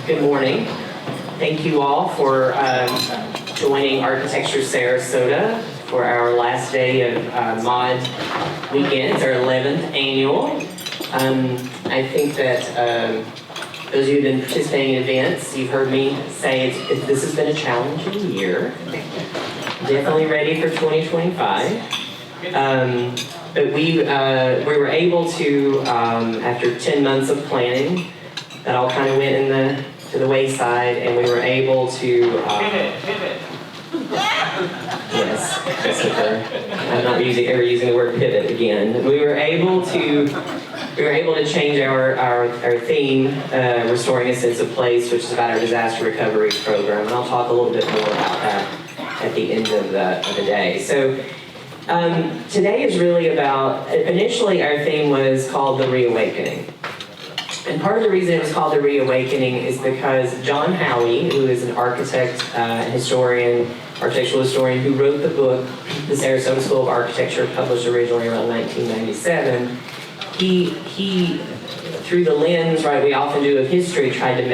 Good morning. Thank you all for joining Architecture Sarasota for our last day of Mod Weekend. It's our 11th annual. I think that those of you who have been participating in events, you've heard me say this has been a challenging year. Definitely ready for 2025. But we were able to, after 10 months of planning, that all kind of went to the wayside, and we were able to... Pivot. Yes, Christopher. I'm not ever using the word pivot again. We were able to change our theme, Restoring a Sense of Place, which is about our disaster recovery program, and I'll talk a little bit more about that at the end of the day. So today is really about, initially our theme was called The Reawakening. And part of the reason it was called The Reawakening is because John Howie, who is an architect, historian, architectural historian, who wrote the book, The Sarasota School of Architecture, published originally around 1997, he through the lens, right, we often do of history, tried to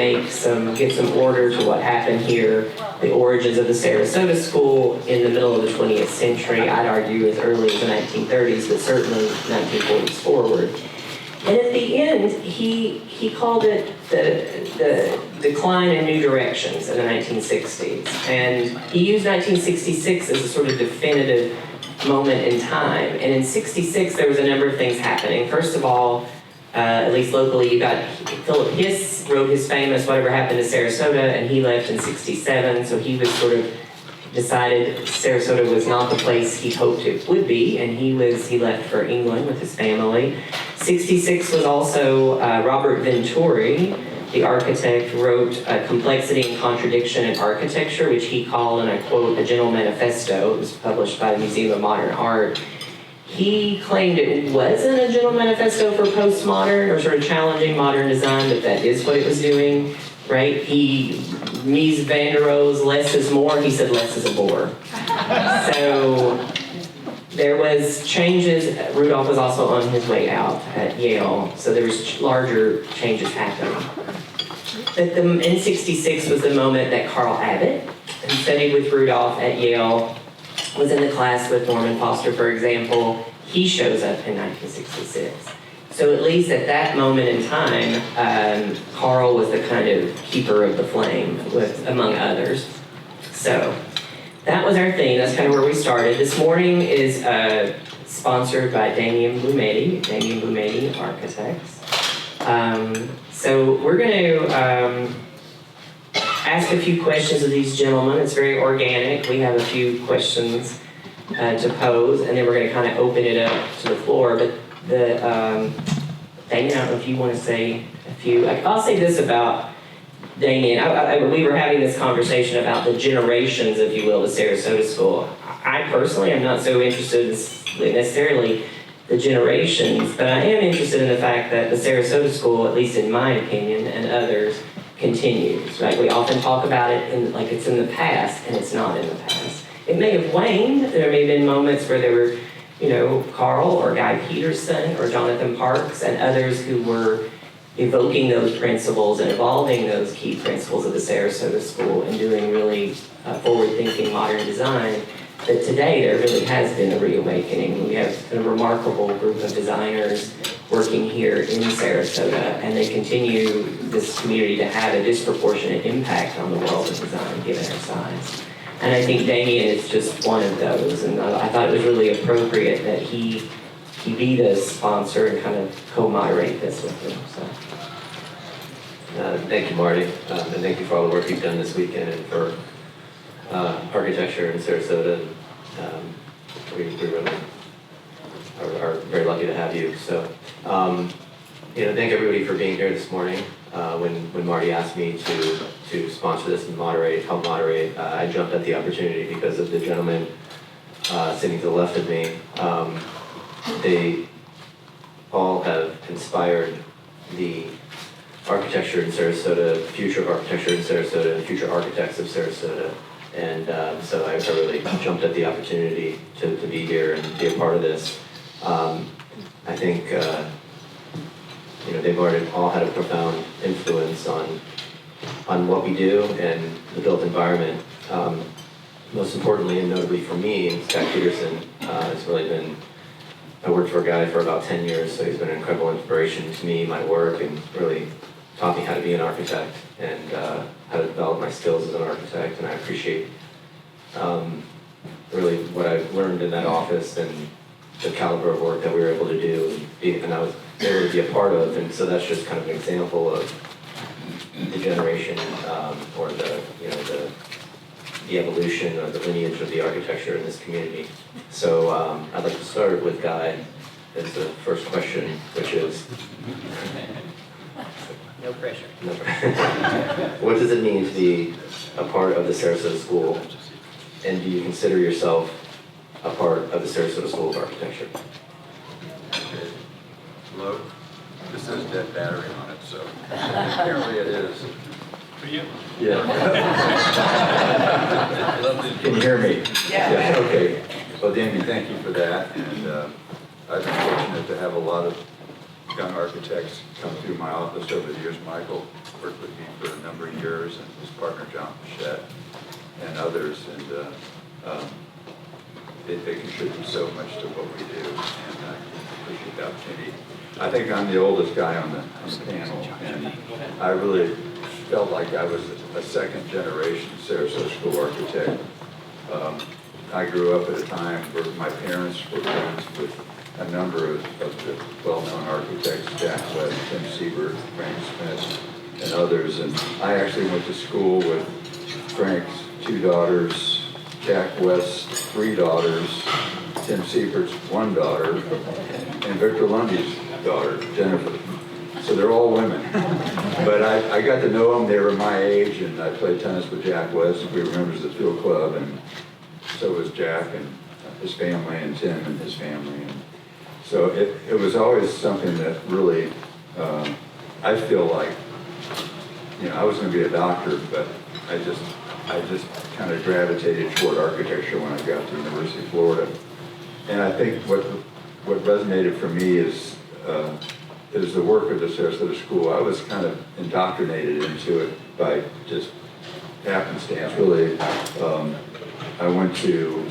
get some order to what happened here, the origins of the Sarasota School in the middle of the 20th century, I'd argue as early as the 1930s, but certainly 1940s forward. And at the end, he called it the decline in new directions in the 1960s. And he used 1966 as a sort of definitive moment in time. And in 66, there was a number of things happening. First of all, at least locally, you got Philip Hiss wrote his famous Whatever Happened to Sarasota, and he left in 67, so he was sort of decided Sarasota was not the place he hoped it would be, and he left for England with his family. 66 was also Robert Venturi, the architect, wrote Complexity and Contradiction in Architecture, which he called, and I quote, a general manifesto. It was published by the Museum of Modern Art. He claimed it wasn't a general manifesto for postmodern or sort of challenging modern design, but that is what it was doing, right? Mies van der Rohe's less is more, he said less is a bore. So there was changes. Rudolph was also on his way out at Yale, so there was larger changes happening. But in 66 was the moment that Carl Abbott, who studied with Rudolph at Yale, was in the class with Norman Foster, for example. He shows up in 1966. So at least at that moment in time, Carl was the kind of keeper of the flame, among others. So that was our theme. That's kind of where we started. This morning is sponsored by Damien Blumetti Architects. So we're going to ask a few questions of these gentlemen. It's very organic. We have a few questions to pose, and then we're going to kind of open it up to the floor. But Damien, I don't know if you want to say a few. I'll say this about Damien. We were having this conversation about the generations, if you will, of Sarasota School. I personally am not so interested in necessarily the generations, but I am interested in the fact that the Sarasota School, at least in my opinion, and others, continues. Right? We often talk about it like it's in the past, and it's not in the past. It may have waned. There may have been moments where there were, Carl or Guy Peterson or Jonathan Parks and others who were evoking those principles and evolving those key principles of the Sarasota School and doing really forward-thinking modern design. But today there really has been a reawakening. We have a remarkable group of designers working here in Sarasota, and they continue this community to have a disproportionate impact on the world of design given our size. And I think Damien is just one of those, and I thought it was really appropriate that he be the sponsor and kind of co-moderate this with him. So. Thank you, Marty, and thank you for all the work you've done this weekend and for architecture in Sarasota. We really are very lucky to have you. So, thank everybody for being here this morning. When Marty asked me to sponsor this and help moderate, I jumped at the opportunity because of the gentleman sitting to the left of me. They all have inspired the architecture in Sarasota, future architecture in Sarasota, and future architects of Sarasota. And so I really jumped at the opportunity to be here and be a part of this. I think they've already all had a profound influence on on what we do and the built environment. Most importantly and notably for me, Guy Peterson has really been, I worked for Guy for about 10 years, so he's been an incredible inspiration to me, my work, and really taught me how to be an architect and how to develop my skills as an architect. And I appreciate really what I've learned in that office and the caliber of work that we were able to do and I was able to be a part of. And so that's just kind of an example of the generation or the evolution or the lineage of the architecture in this community. So I'd like to start with Guy as the first question, which is... No pressure. What does it mean to be a part of the Sarasota School, and do you consider yourself a part of the Sarasota School of Architecture? Okay. Hello. This says dead battery on it, so apparently it is. For you? Yeah. Can you hear me? Yeah. Okay. Well, Damien, thank you for that, and I've been fortunate to have a lot of young architects come through my office over the years. Michael worked with me for a number of years, and his partner John Pichette, and others, and they contribute so much to what we do, and I appreciate the opportunity. I think I'm the oldest guy on the panel, and I really felt like I was a second generation Sarasota School architect. I grew up at a time where my parents were friends with a number of the well-known architects, Jack West, Tim Siebert, Frank Smith, and others. And I actually went to school with Frank's 2 daughters, Jack West's 3 daughters, Tim Siebert's 1 daughter, and Victor Lundy's daughter, Jennifer. So they're all women. But I got to know them. They were my age, and I played tennis with Jack West. We were members of the field club, and so was Jack and his family, and Tim and his family. And so it was always something that really, I feel like, I was going to be a doctor, but I just kind of gravitated toward architecture when I got to the University of Florida. And I think what resonated for me is the work of the Sarasota School. I was kind of indoctrinated into it by just happenstance, really. I went to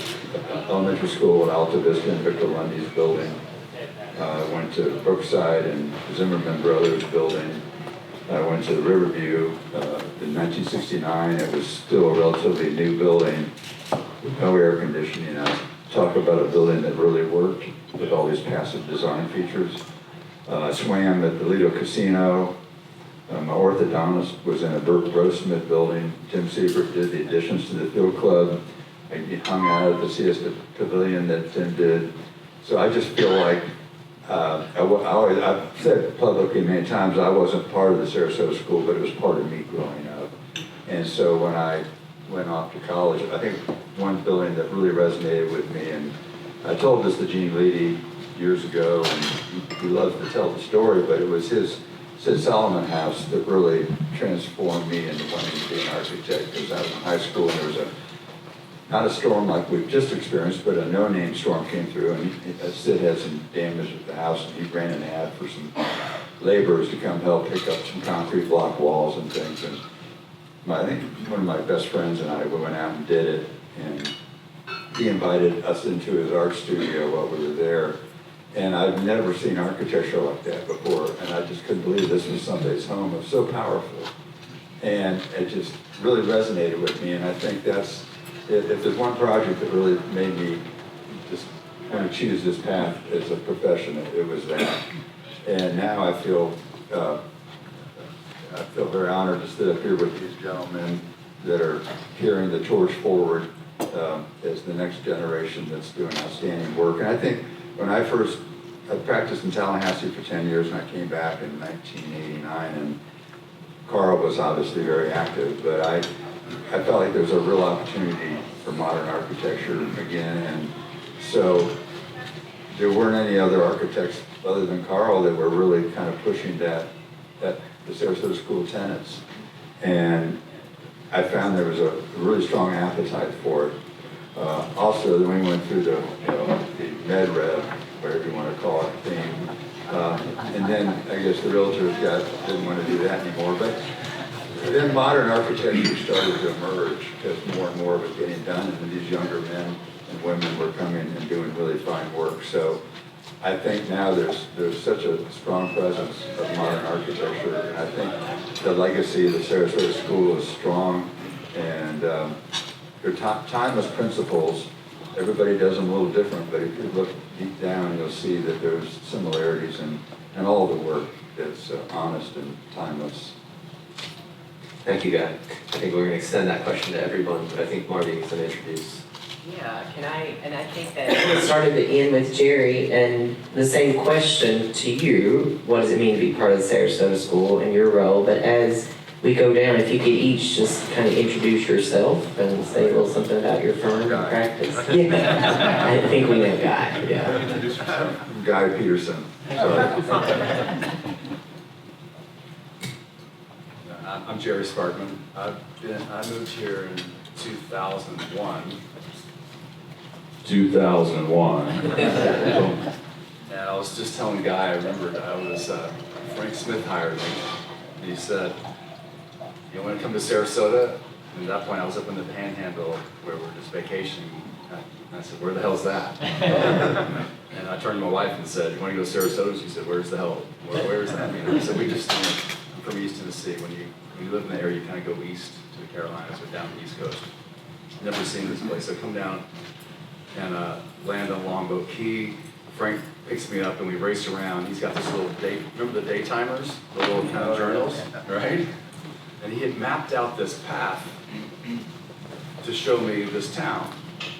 elementary school at Alta Vista in Victor Lundy's building. I went to Brookside and Zimmerman Brothers building. I went to Riverview in 1969. It was still a relatively new building with no air conditioning. I talk about a building that really worked with all these passive design features. I swam at the Lido Casino. My orthodontist was in a Burt Grossmith building. Tim Siebert did the additions to the field club. I hung out at the Siesta Pavilion that Tim did. So I just feel like, I've said publicly many times, I wasn't part of the Sarasota School, but it was part of me growing up. And so when I went off to college, I think one building that really resonated with me, and I told this to Gene Leedy years ago, and he loves to tell the story, but it was his Sid Solomon house that really transformed me into wanting to be an architect. Because I was in high school, and there was not a storm like we've just experienced, but a no-name storm came through, and Sid had some damage at the house, and he ran an ad for some laborers to come help pick up some concrete block walls and things. And I think one of my best friends and I, we went out and did it, and he invited us into his art studio while we were there. And I've never seen architecture like that before, and I just couldn't believe this was somebody's home. It was so powerful. And it just really resonated with me, and I think that's, if there's one project that really made me just want to choose this path as a profession, it was that. And now I feel very honored to sit up here with these gentlemen that are carrying the torch forward as the next generation that's doing outstanding work. And I think when I practiced in Tallahassee for 10 years, and I came back in 1989, and Carl was obviously very active, but I felt like there was a real opportunity for modern architecture again. And so there weren't any other architects other than Carl that were really kind of pushing the Sarasota School tenets. And I found there was a really strong appetite for it. Also, then we went through the med rev, whatever you want to call it, thing. And then I guess the realtors didn't want to do that anymore. But then modern architecture started to emerge because more and more was getting done, and these younger men and women were coming and doing really fine work. So I think now there's such a strong presence of modern architecture, and I think the legacy of the Sarasota School is strong, and their timeless principles, everybody does them a little different, but if you look deep down, you'll see that there's similarities in all the work that's honest and timeless. Thank you, Guy. I think we're going to extend that question to everyone, but I think Marty needs to introduce. Yeah, can I, and I think We that, started the end with Jerry, and the same question to you, what does it mean to be part of the Sarasota School and your role? But as we go down, if you could each just kind of introduce yourself and say a little something about your firm and Guy. practice. Yeah. I think we know Guy, yeah. Guy Peterson. I'm Jerry Sparkman. I moved here in 2001. 2001. And I was just telling Guy, I remembered Frank Smith hired me. And he said, you want to come to Sarasota? And at that point I was up in the Panhandle where we're just vacationing. And I said, where the hell's that? And I turned to my wife and said, you want to go to Sarasota? She said, where's the hell? Where is that? I said, we just, I'm from East Tennessee. When you live in the area, you kind of go east to the Carolinas or down the East Coast. Never seen this place. So come down and land on Longboat Key. Frank picks me up and we race around. He's got this little remember the day timers? The little kind of journals, right? And he had mapped out this path to show me this town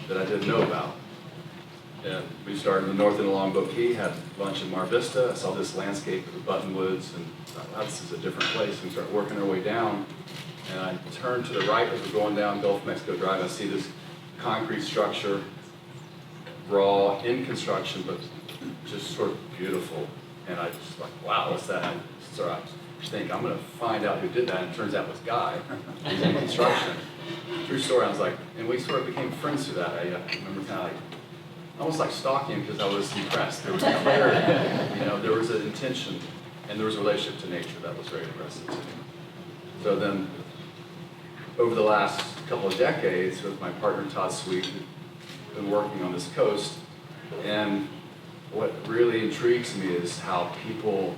that I didn't know about. And we started in the north end of Longboat Key, had lunch in Mar Vista. I saw this landscape of the Buttonwoods and thought, wow, this is a different place. And we started working our way down. And I turned to the right as we're going down Gulf of Mexico Drive. I see this concrete structure, raw, in construction, but just sort of beautiful. And I just like, wow, what's that? So I think, I'm going to find out who did that. And it turns out it was Guy. He's in construction. True story. I was like, and we sort of became friends through that. I remember kind of like, almost like stalking him because I was impressed. There was clarity, there was an intention, and there was a relationship to nature that was very impressive to me. So then, over the last couple of decades, with my partner Todd Sweet, we've been working on this coast, and what really intrigues me is how people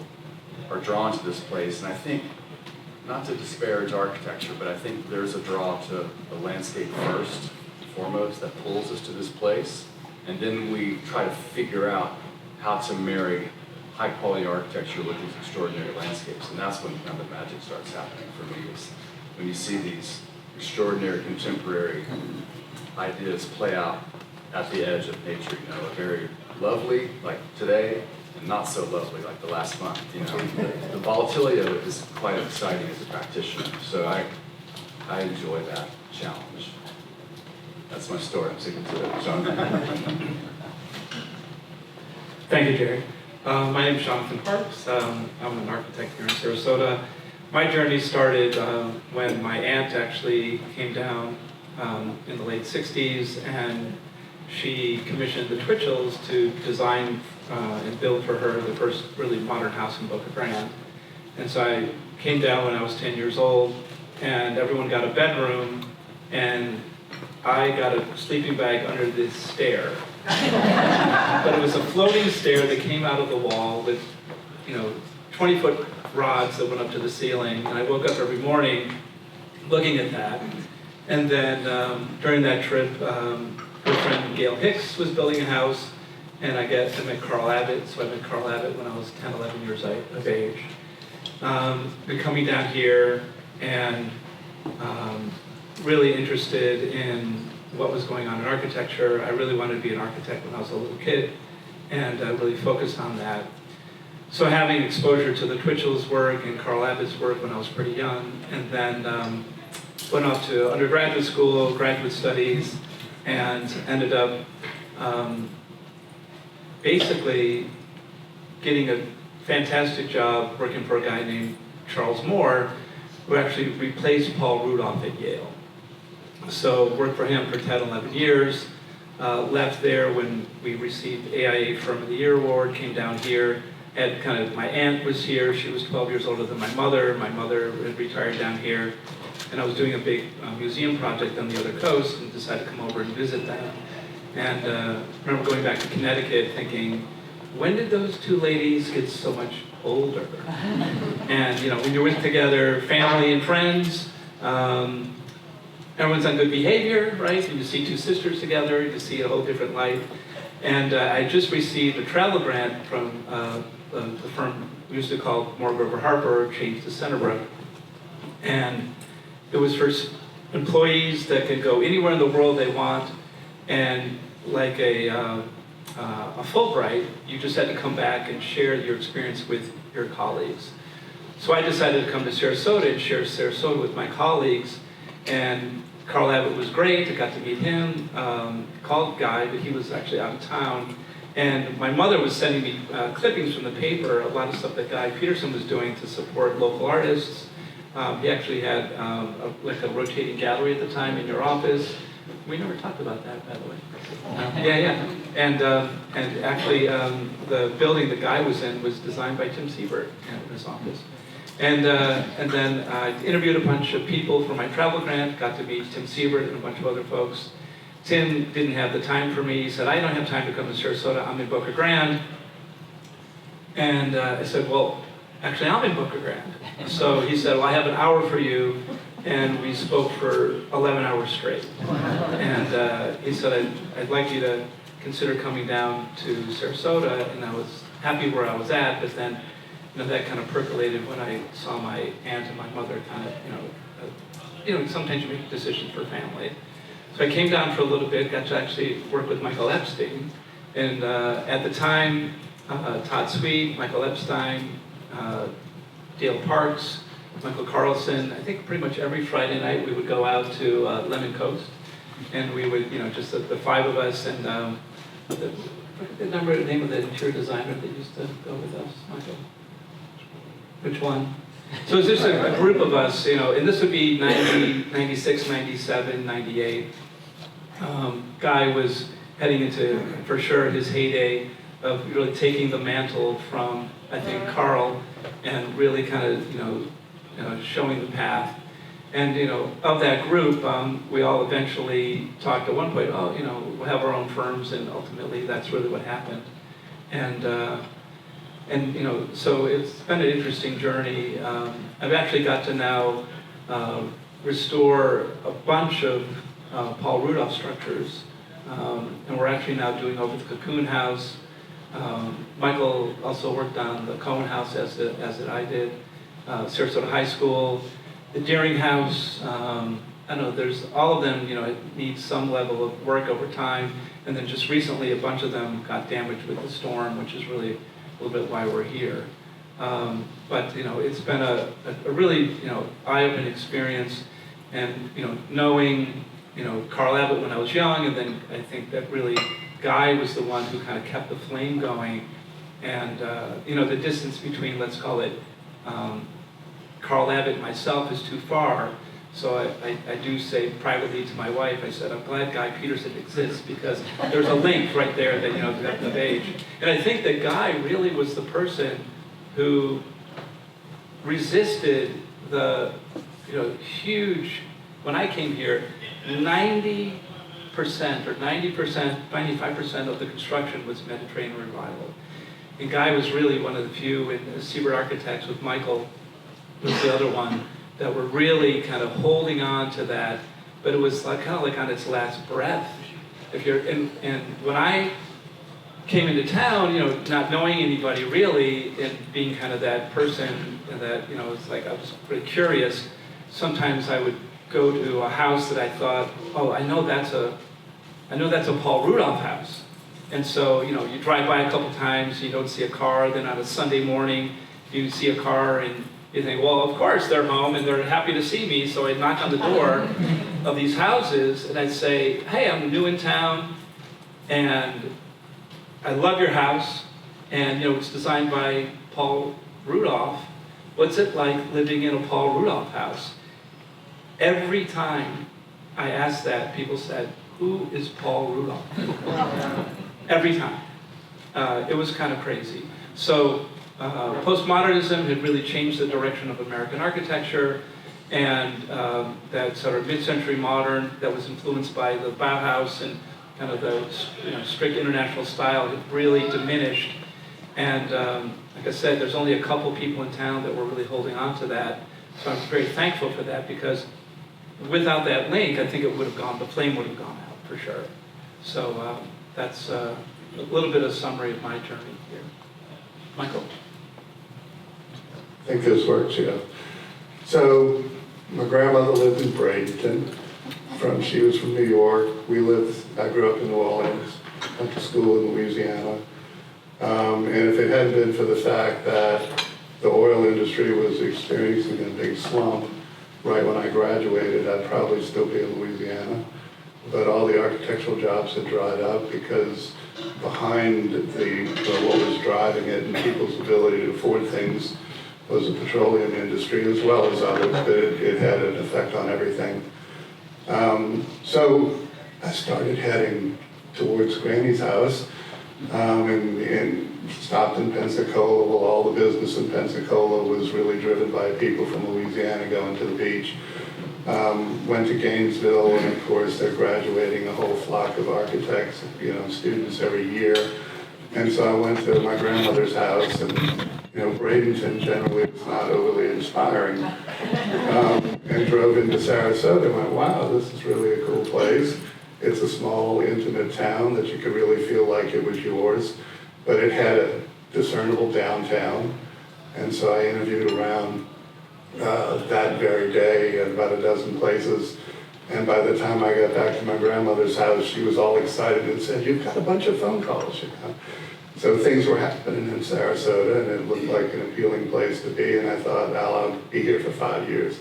are drawn to this place, and I think, not to disparage architecture, but I think there's a draw to the landscape first and foremost that pulls us to this place. And then we try to figure out how to marry high-quality architecture with these extraordinary landscapes. And that's when kind of the magic starts happening for me, is when you see these extraordinary contemporary ideas play out at the edge of nature, a very lovely, like today, and not so lovely, like the last month. The volatility of it is quite exciting as a practitioner. So I enjoy that challenge. That's my story. I'm sticking to it. Jonathan. Thank you, Jerry. My name is Jonathan Parks. I'm an architect here in Sarasota. My journey started when my aunt actually came down in the late 60s, and she commissioned the Twitchells to design and build for her the first really modern house in Boca Grande. And so I came down when I was 10 years old, and everyone got a bedroom, and I got a sleeping bag under this stair. But it was a floating stair that came out of the wall with, 20-foot rods that went up to the ceiling. And I woke up every morning looking at that. And then during that trip, her friend Gail Hicks was building a house, and I met Carl Abbott. So I met Carl Abbott when I was 10, 11 years of age. Been coming down here and really interested in what was going on in architecture. I really wanted to be an architect when I was a little kid, and I really focused on that. So having exposure to the Twitchells' work and Carl Abbott's work when I was pretty young, and then went off to undergraduate school, graduate studies, and ended up basically getting a fantastic job working for a guy named Charles Moore, who actually replaced Paul Rudolph at Yale. So worked for him for 10, 11 years, left there when we received AIA Firm of the Year Award, came down here, had kind of, my aunt was here, she was 12 years older than my mother had retired down here, and I was doing a big museum project on the other coast and decided to come over and visit them. And I remember going back to Connecticut thinking, when did those two ladies get so much older? And when you're with together, family and friends, everyone's on good behavior, right? And you see two sisters together, you see a whole different life. And I just received a travel grant from the firm we used to call Moore Harper, changed to Centerbrook. And it was for employees that could go anywhere in the world they want, and like a Fulbright, you just had to come back and share your experience with your colleagues. So I decided to come to Sarasota and share Sarasota with my colleagues, and Carl Abbott was great. I got to meet him, called Guy, but he was actually out of town. And my mother was sending me clippings from the paper, a lot of stuff that Guy Peterson was doing to support local artists. He actually had like a rotating gallery at the time in your office. We never talked about that, by the way. Yeah. And actually, the building the Guy was in was designed by Tim Siebert in his office. And then I interviewed a bunch of people for my travel grant, got to meet Tim Siebert and a bunch of other folks. Tim didn't have the time for me. He said, I don't have time to come to Sarasota, I'm in Boca Grande. And I said, well, actually I'm in Boca Grande. So he said, well, I have an hour for you. And we spoke for 11 hours straight. And he said, I'd like you to consider coming down to Sarasota. And I was happy where I was at, but then that kind of percolated when I saw my aunt and my mother kind of, sometimes you make decisions for family. So I came down for a little bit, got to actually work with Michael Epstein. And at the time, Todd Sweet, Michael Epstein, Dale Parks, Michael Carlson, I think pretty much every Friday night we would go out to Lemon Coast. And we would, just the five of us, and I forget the name of the interior designer that used to go with us, Michael. Which one? So it's just a group of us, and this would be 90, 96, 97, 98. Guy was heading into, for sure, his heyday of really taking the mantle from, I think, Carl, and really kind of, showing the path. And, of that group, we all eventually talked at one point, we'll have our own firms, and ultimately that's really what happened. And so it's been an interesting journey. I've actually got to now restore a bunch of Paul Rudolph structures, and we're actually now doing over the Cocoon House. Michael also worked on the Cohen House as did I did, Sarasota High School, the Deering House. I know there's all of them, it needs some level of work over time, and then just recently a bunch of them got damaged with the storm, which is really a little bit why we're here. But it's been a really eye-opening experience, and knowing Carl Abbott when I was young, and then I think that really Guy was the one who kind of kept the flame going, and the distance between, let's call it, Carl Abbott and myself is too far. So I do say privately to my wife, I said, I'm glad Guy Peterson exists, because there's a link right there that of age. And I think that Guy really was the person who resisted the huge, when I came here, 90% or 90%, 95% of the construction was Mediterranean revival. And Guy was really one of the few, and Siebert Architects with Michael was the other one, that were really kind of holding on to that, but it was kind of like on its last breath. And when I came into town, not knowing anybody really, and being kind of that person that, it's like I was pretty curious, sometimes I would go to a house that I thought, oh, I know that's a Paul Rudolph house. And so, you drive by a couple times, you don't see a car, then on a Sunday morning, you see a car, and you think, well, of course they're home and they're happy to see me, so I'd knock on the door of these houses and I'd say, hey, I'm new in town and I love your house, and it's designed by Paul Rudolph. What's it like living in a Paul Rudolph house? Every time I asked that, people said, who is Paul Rudolph? Every time. It was kind of crazy. So postmodernism had really changed the direction of American architecture, and that sort of mid-century modern that was influenced by the Bauhaus and kind of the strict international style had really diminished. And like I said, there's only a couple people in town that were really holding on to that. So I'm very thankful for that, because without that link, I think it would have gone, the flame would have gone out for sure. So that's a little bit of summary of my journey here. Michael? I think this works, yeah. So my grandmother lived in Bradenton. She was from New York. I grew up in New Orleans, went to school in Louisiana. And if it hadn't been for the fact that the oil industry was experiencing a big slump right when I graduated, I'd probably still be in Louisiana. But all the architectural jobs had dried up, because behind what was driving it and people's ability to afford things was the petroleum industry, as well as others, but it had an effect on everything. So I started heading towards Granny's house, and stopped in Pensacola. Well, all the business in Pensacola was really driven by people from Louisiana going to the beach. Went to Gainesville, and of course they're graduating a whole flock of architects, students every year. And so I went to my grandmother's house, and Bradenton generally was not overly inspiring. And drove into Sarasota and went, wow, this is really a cool place. It's a small, intimate town that you could really feel like it was yours, but it had a discernible downtown. And so I interviewed around that very day at about a dozen places. And by the time I got back to my grandmother's house, she was all excited and said, you've got a bunch of phone calls, So things were happening in Sarasota, and it looked like an appealing place to be. And I thought, I'll be here for 5 years.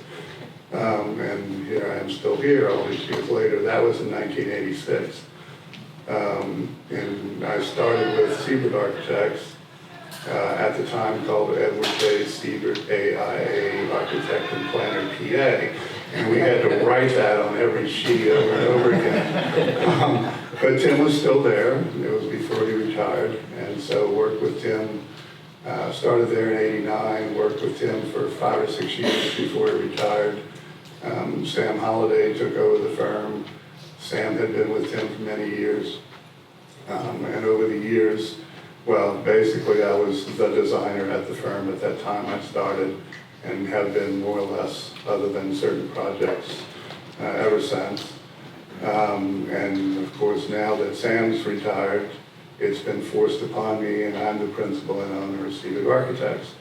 And here I am still here all these years later. That was in 1986. And I started with Siebert Architects, at the time called Edward J. Siebert AIA Architect and Planner PA. And we had to write that on every sheet over and over again. But Tim was still there. It was before he retired. And so worked with Tim. Started there in '89, worked with Tim for 5 or 6 years before he retired. Sam Holliday took over the firm. Sam had been with Tim for many years. And over the years, well, basically I was the designer at the firm at that time I started, and have been more or less, other than certain projects, ever since. And of course, now that Sam's retired, it's been forced upon me, and I'm the principal and owner of Siebert Architects.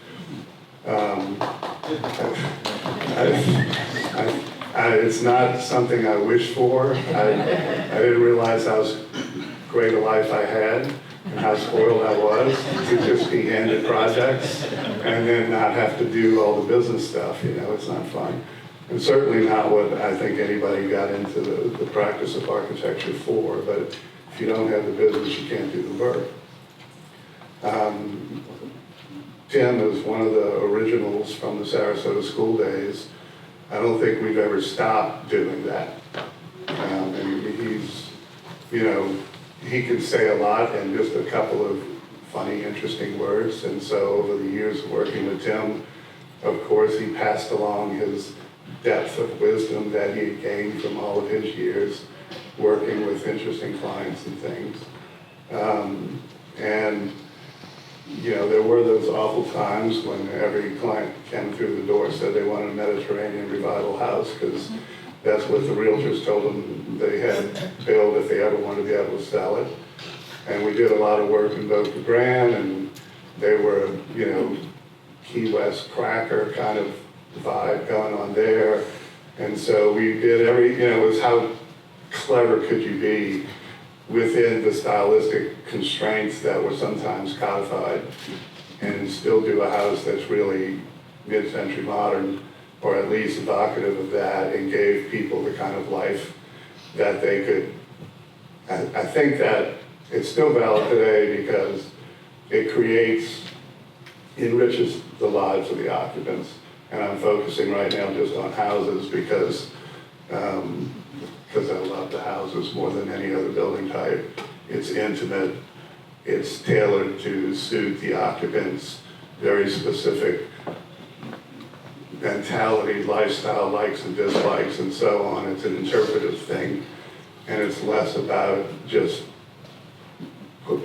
It's not something I wish for. I didn't realize how great a life I had and how spoiled I was to just be handed projects and then not have to do all the business stuff. It's not fun. And certainly not what I think anybody got into the practice of architecture for, but if you don't have the business, you can't do the work. Tim is one of the originals from the Sarasota School days. I don't think we've ever stopped doing that. And he's, he can say a lot in just a couple of funny, interesting words. And so over the years of working with Tim, of course, he passed along his depth of wisdom that he had gained from all of his years working with interesting clients and things. There were those awful times when every client came through the door said they wanted a Mediterranean revival house, because that's what the realtors told them they had to build if they ever wanted to be able to sell it. And we did a lot of work in Boca Grande, and they were, Key West cracker kind of vibe going on there. And so we did it was how clever could you be within the stylistic constraints that were sometimes codified, and still do a house that's really mid-century modern, or at least evocative of that, and gave people the kind of life that they could. I think that it's still valid today because it enriches the lives of the occupants. And I'm focusing right now just on houses because I love the houses more than any other building type. It's intimate, it's tailored to suit the occupants, very specific mentality, lifestyle, likes and dislikes, and so on. It's an interpretive thing, and it's less about just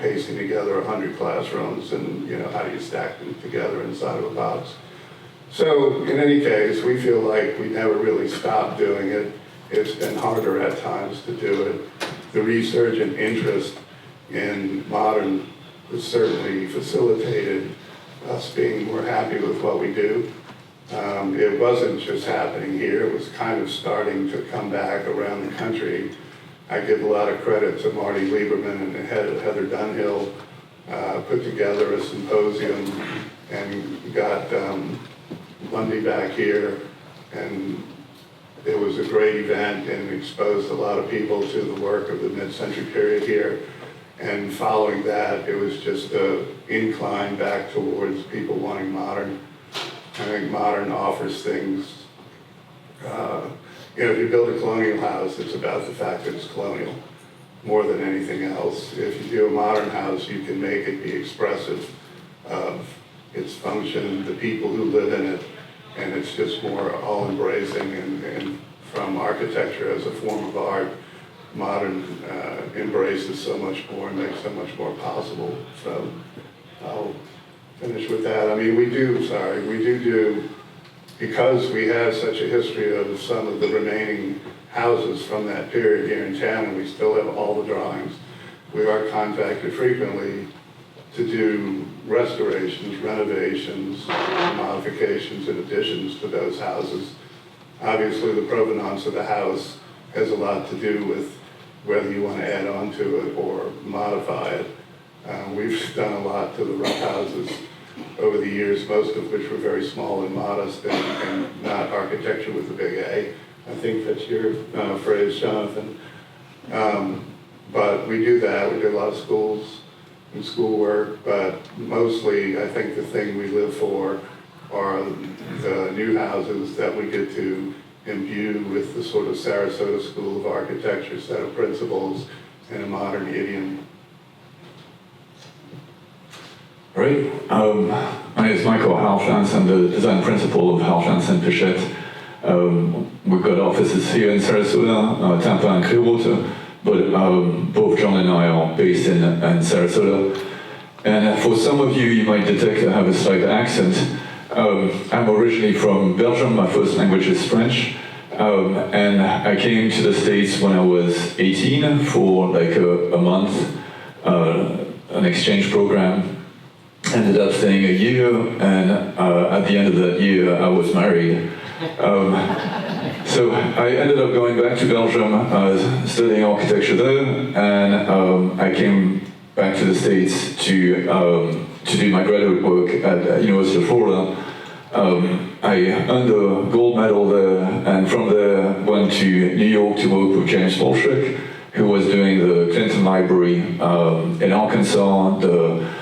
pasting together 100 classrooms and, you know, how do you stack them together inside of a box. So in any case, we feel like we never really stopped doing it. It's been harder at times to do it. The resurgent interest in modern has certainly facilitated us being more happy with what we do. It wasn't just happening here, it was kind of starting to come back around the country. I give a lot of credit to Marty Lieberman and Heather Dunhill, put together a symposium and got Lundy back here, and it was a great event and exposed a lot of people to the work of the mid-century period here. And following that, it was just an incline back towards people wanting modern. I think modern offers things, you know, if you build a colonial house, it's about the fact that it's colonial more than anything else. If you do a modern house, you can make it be expressive of its function, the people who live in it, and it's just more all-embracing, and from architecture as a form of art, modern embraces so much more and makes so much more possible. So I'll finish with that. I mean, we do, because we have such a history of some of the remaining houses from that period here in town, and we still have all the drawings, we are contacted frequently to do restorations, renovations, modifications, and additions to those houses. Obviously, the provenance of the house has a lot to do with whether you want to add on to it or modify it. We've done a lot to the rough houses over the years, most of which were very small and modest and not architecture with a big A. I think that's your phrase, Jonathan. But we do that. We do a lot of schools and schoolwork, but mostly I think the thing we live for are the new houses that we get to imbue with the sort of Sarasota School of Architecture set of principles and a modern idiom. Right. My name is Michael Halflants. I'm the design principal of Halflants and Pichette. We've got offices here in Sarasota, Tampa, and Clearwater, but both John and I are based in Sarasota. And for some of you might detect I have a slight accent. I'm originally from Belgium. My first language is French. And I came to the States when I was 18 for like a month, an exchange program. Ended up staying a year, and at the end of that year, I was married. So I ended up going back to Belgium, studying architecture there, and I came back to the States to do my graduate work at University of Florida. I earned a gold medal there, and from there went to New York to work with James Bolshick, who was doing the Clinton Library in Arkansas, the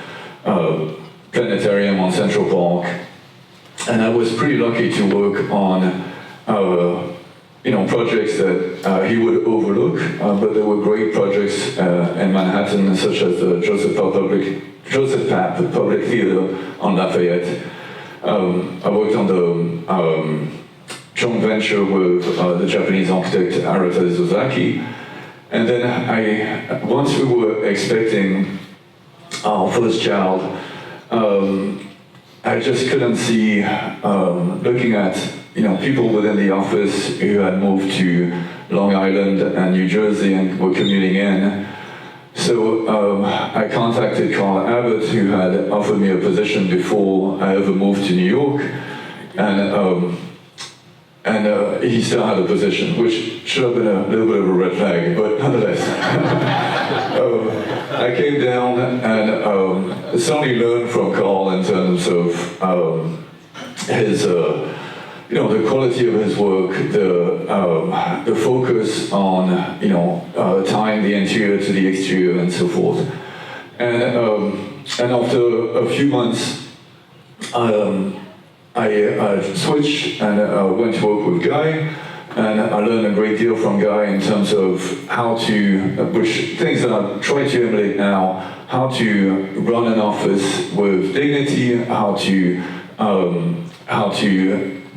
planetarium on Central Park, and I was pretty lucky to work on projects that he would overlook, but there were great projects in Manhattan, such as the Joseph Papp Public Theater on Lafayette. I worked on the joint venture with the Japanese architect Arata Izozaki, and then once we were expecting our first child, I just couldn't see, looking at people within the office who had moved to Long Island and New Jersey and were commuting in. So I contacted Carl Abbott, who had offered me a position before I ever moved to New York, and he still had a position, which should have been a little bit of a red flag, but nonetheless. I came down and suddenly learned from Carl in terms of his, the quality of his work, the focus on, tying the interior to the exterior and so forth. And after a few months, I switched and went to work with Guy, and I learned a great deal from Guy in terms of how to, which things that I try to emulate now, how to run an office with dignity, how to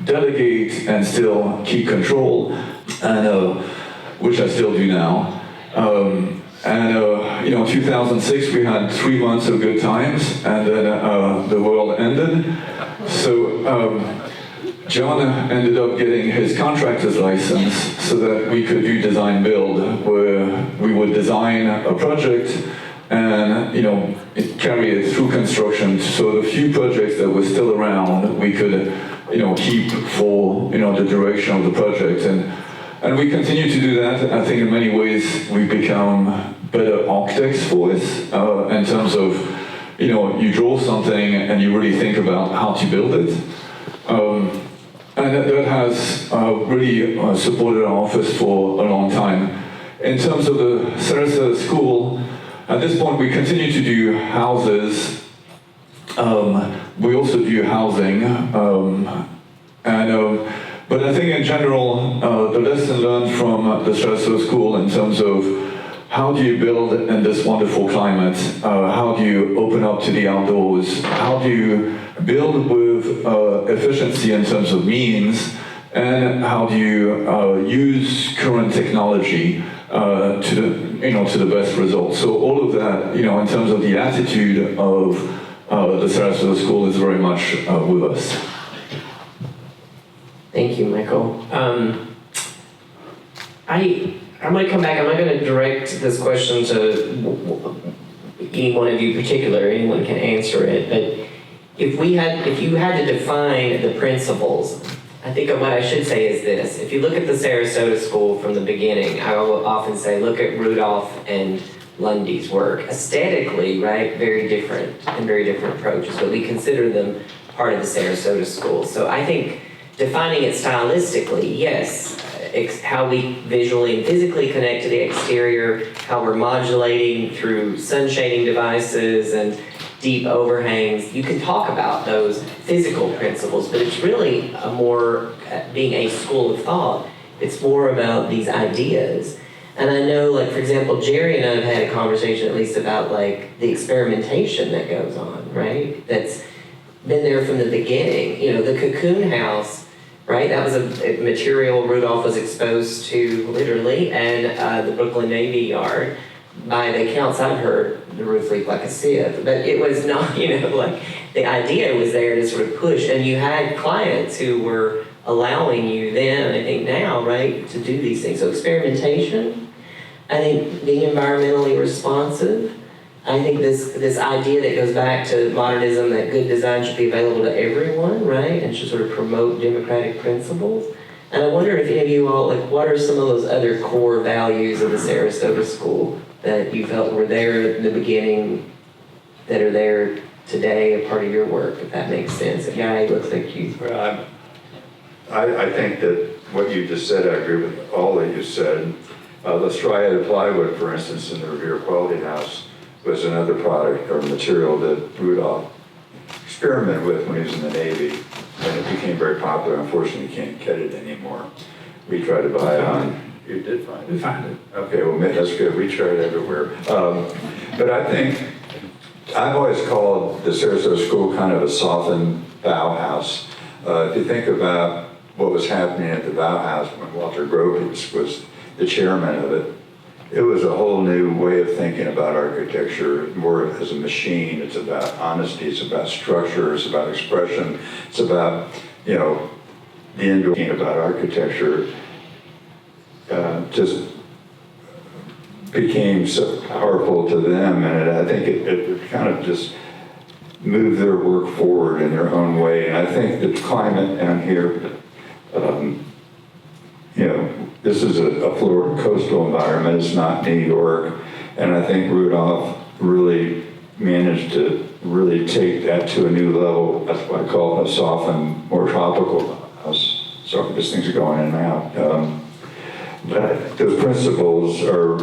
delegate and still keep control, and which I still do now. In 2006 we had 3 months of good times, and then the world ended. So John ended up getting his contractor's license so that we could do design build, where we would design a project and carry it through construction. So the few projects that were still around, we could keep for the duration of the project, and we continue to do that. I think in many ways we've become better architects for it, in terms of you draw something and you really think about how to build it. And that has really supported our office for a long time. In terms of the Sarasota School, at this point we continue to do houses. We also do housing. But I think in general, the lesson learned from the Sarasota School in terms of how do you build in this wonderful climate? How do you open up to the outdoors? How do you build with efficiency in terms of means? And how do you use current technology to the best results? So all of that, in terms of the attitude of the Sarasota School is very much with us. Thank you, Michael. I'm going to come back. I'm not going to direct this question to any one of you in particular. Anyone can answer it. But if you had to define the principles, I think what I should say is this. If you look at the Sarasota School from the beginning, I will often say, look at Rudolph and Lundy's work. Aesthetically, right, very different and very different approaches, but we consider them part of the Sarasota School. So I think defining it stylistically, yes, how we visually and physically connect to the exterior, how we're modulating through sun shading devices and deep overhangs. You can talk about those physical principles, but it's really being a school of thought. It's more about these ideas. And I know, like, for example, Jerry and I have had a conversation at least about, like, the experimentation that goes on, right? That's been there from the beginning. The cocoon house, right? That was a material Rudolph was exposed to, literally, and the Brooklyn Navy Yard. By the accounts I've heard, the roof leaked like a sieve. But it was not, like, the idea was there to sort of push. And you had clients who were allowing you then, and I think now, right, to do these things. So experimentation, I think being environmentally responsive, I think this idea that goes back to modernism, that good design should be available to everyone, right? And should sort of promote democratic principles. And I wonder if any of you all, like, what are some of those other core values of the Sarasota School that you felt were there in the beginning, that are there today, a part of your work, if that makes sense? Guy, it looks like you. Well, I think that what you just said, I agree with all that you said. The striated plywood, for instance, in the Revere Quality House, was another product or material that Rudolph experimented with when he was in the Navy, and it became very popular. Unfortunately, you can't get it anymore. We tried to buy it on. You did find it? We found it. Okay, well, that's good. We tried everywhere. But I think I've always called the Sarasota School kind of a softened Bauhaus. If you think about what was happening at the Bauhaus when Walter Gropius was the chairman of it, it was a whole new way of thinking about architecture, more as a machine. It's about honesty, it's about structure, it's about expression, it's about, the indoor about architecture. Just became so powerful to them, and I think it kind of just moved their work forward in their own way. And I think the climate down here, this is a Florida coastal environment, it's not New York, and I think Rudolph really managed to really take that to a new level. That's why I call it a softened, more tropical house. Sorry, these things are going in and out. But those principles are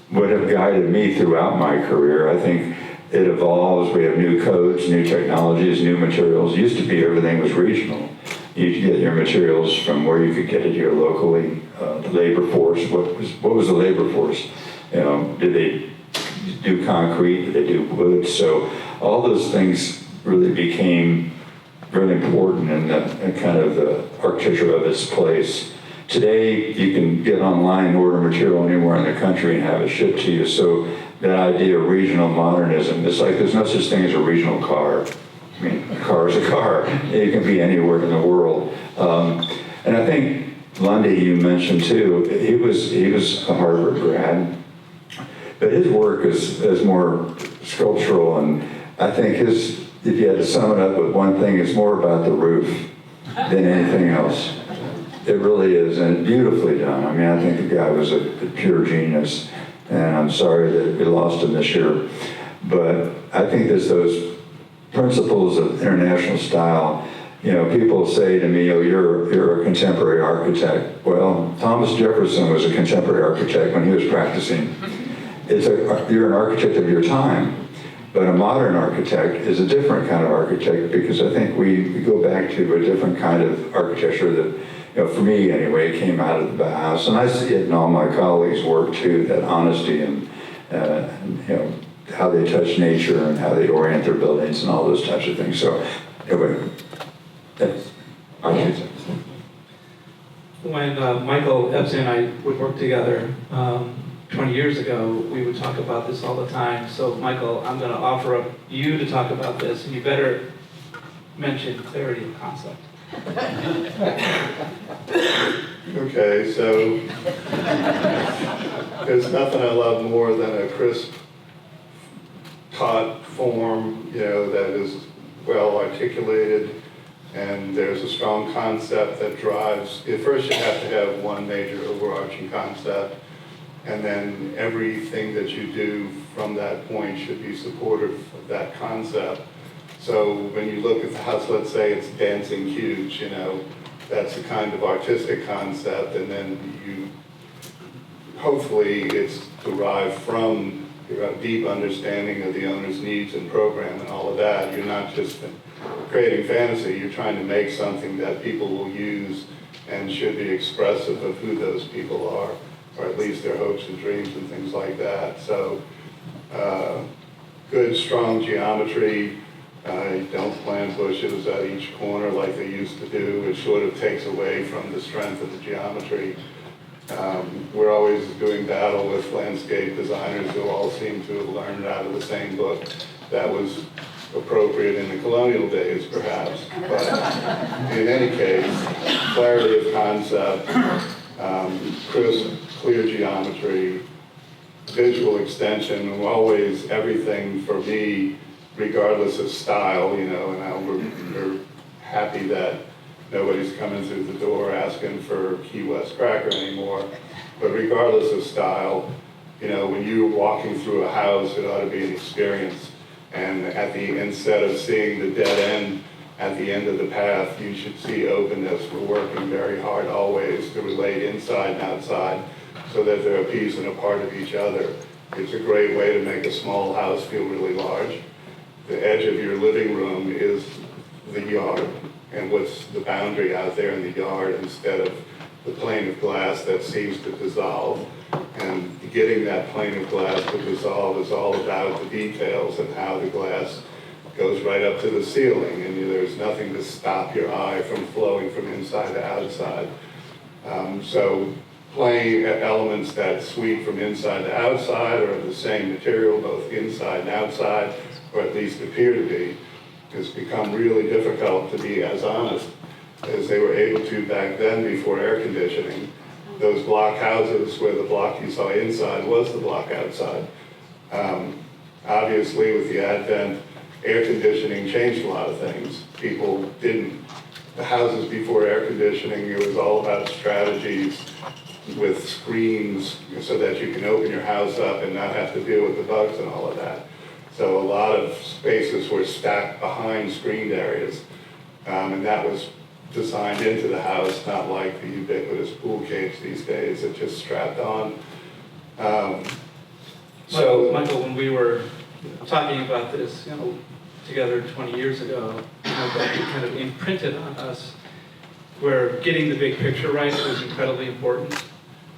what have guided me throughout my career. I think it evolves. We have new codes, new technologies, new materials. It used to be everything was regional. You could get your materials from where you could get it here locally. The labor force, what was the labor force? Did they do concrete, they do wood. So all those things really became very important in kind of the architecture of its place. Today, you can get online and order material anywhere in the country and have it shipped to you. So that idea of regional modernism, it's like there's no such thing as a regional car. I mean, a car is a car. It can be anywhere in the world. And I think Lundy, you mentioned too, he was a Harvard grad, but his work is more sculptural, and I think if you had to sum it up with one thing, it's more about the roof than anything else. It really is, and beautifully done. I mean, I think the guy was a pure genius, and I'm sorry that we lost him this year. But I think there's those principles of international style. You know, people say to me, oh, you're a contemporary architect. Well, Thomas Jefferson was a contemporary architect when he was practicing. You're an architect of your time. But a modern architect is a different kind of architect, because I think we go back to a different kind of architecture that, you know, for me anyway, came out of the Bauhaus. And I see it in all my colleagues' work too, that honesty and you know, how they touch nature and how they orient their buildings and all those types of things. So anyway, that's architecture. When Michael, Epstein, and I would work together 20 years ago, we would talk about this all the time. So Michael, I'm going to offer up you to talk about this, and you better mention clarity of concept. Okay, so there's nothing I love more than a crisp taught form, you know, that is well articulated, and there's a strong concept that drives. At first you have to have one major overarching concept, and then everything that you do from that point should be supportive of that concept. So when you look at the house, let's say it's dancing cubes, you know, that's a kind of artistic concept, and then hopefully it's derived from your deep understanding of the owner's needs and program and all of that. You're not just creating fantasy, you're trying to make something that people will use and should be expressive of who those people are, or at least their hopes and dreams and things like that. So good, strong geometry. Don't plant bushes at each corner like they used to do. It sort of takes away from the strength of the geometry. We're always doing battle with landscape designers who all seem to have learned out of the same book. That was appropriate in the colonial days, perhaps. But in any case, clarity of concept, crisp, clear geometry, visual extension, and always everything for me, regardless of style, you know, and we're happy that nobody's coming through the door asking for Key West cracker anymore. But regardless of style, you know, when you're walking through a house, it ought to be an experience. And instead of seeing the dead end at the end of the path, you should see openness. We're working very hard always to relate inside and outside so that they're a piece and a part of each other. It's a great way to make a small house feel really large. The edge of your living room is the yard, and what's the boundary out there in the yard instead of the plane of glass that seems to dissolve. And getting that plane of glass to dissolve is all about the details and how the glass goes right up to the ceiling, and there's nothing to stop your eye from flowing from inside to outside. So playing elements that sweep from inside to outside or the same material, both inside and outside, or at least appear to be, has become really difficult to be as honest as they were able to back then before air conditioning. Those block houses where the block you saw inside was the block outside. Obviously, with the advent, air conditioning changed a lot of things. People didn't, the houses before air conditioning, it was all about strategies with screens so that you can open your house up and not have to deal with the bugs and all of that. So a lot of spaces were stacked behind screened areas, and that was designed into the house, not like the ubiquitous pool cage these days that just strapped on. Michael, when we were talking about this, you know, together 20 years ago, you know, that kind of imprinted on us, where getting the big picture right was incredibly important.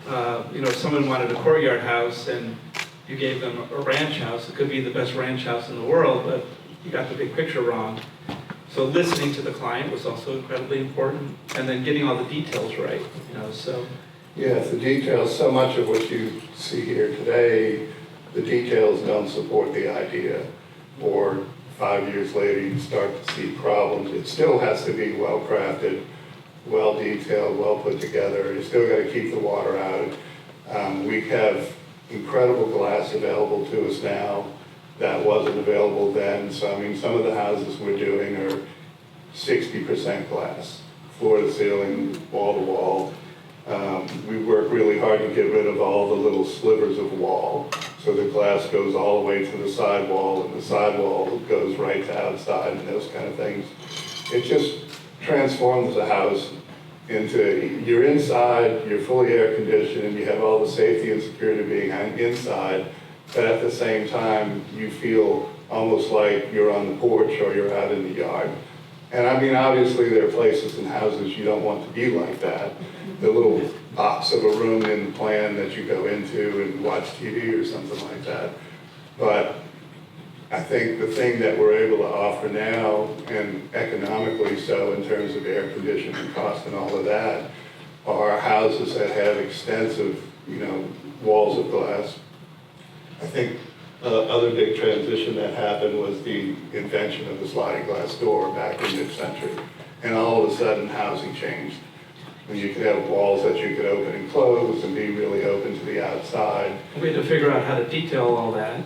You know, if someone wanted a courtyard house and you gave them a ranch house. It could be the best ranch house in the world, but you got the big picture wrong. So listening to the client was also incredibly important, and then getting all the details right, so. Yes, the details, so much of what you see here today, the details don't support the idea. Or 5 years later, you start to see problems. It still has to be well crafted, well detailed, well put together. You still got to keep the water out. We have incredible glass available to us now that wasn't available then. So, I mean, some of the houses we're doing are 60% glass, floor to ceiling, wall to wall. We work really hard to get rid of all the little slivers of wall. So the glass goes all the way to the sidewall, and the sidewall goes right to outside and those kind of things. It just transforms the house into, you're inside, you're fully air conditioned, and you have all the safety and security being inside, but at the same time, you feel almost like you're on the porch or you're out in the yard. And I mean, obviously there are places and houses you don't want to be like that. The little box of a room in the plan that you go into and watch TV or something like that. But I think the thing that we're able to offer now, and economically so in terms of air conditioning cost and all of that, are houses that have extensive, walls of glass. I think other big transition that happened was the invention of the sliding glass door back in mid-century. And all of a sudden, housing changed. When you could have walls that you could open and close and be really open to the outside. We had to figure out how to detail all that.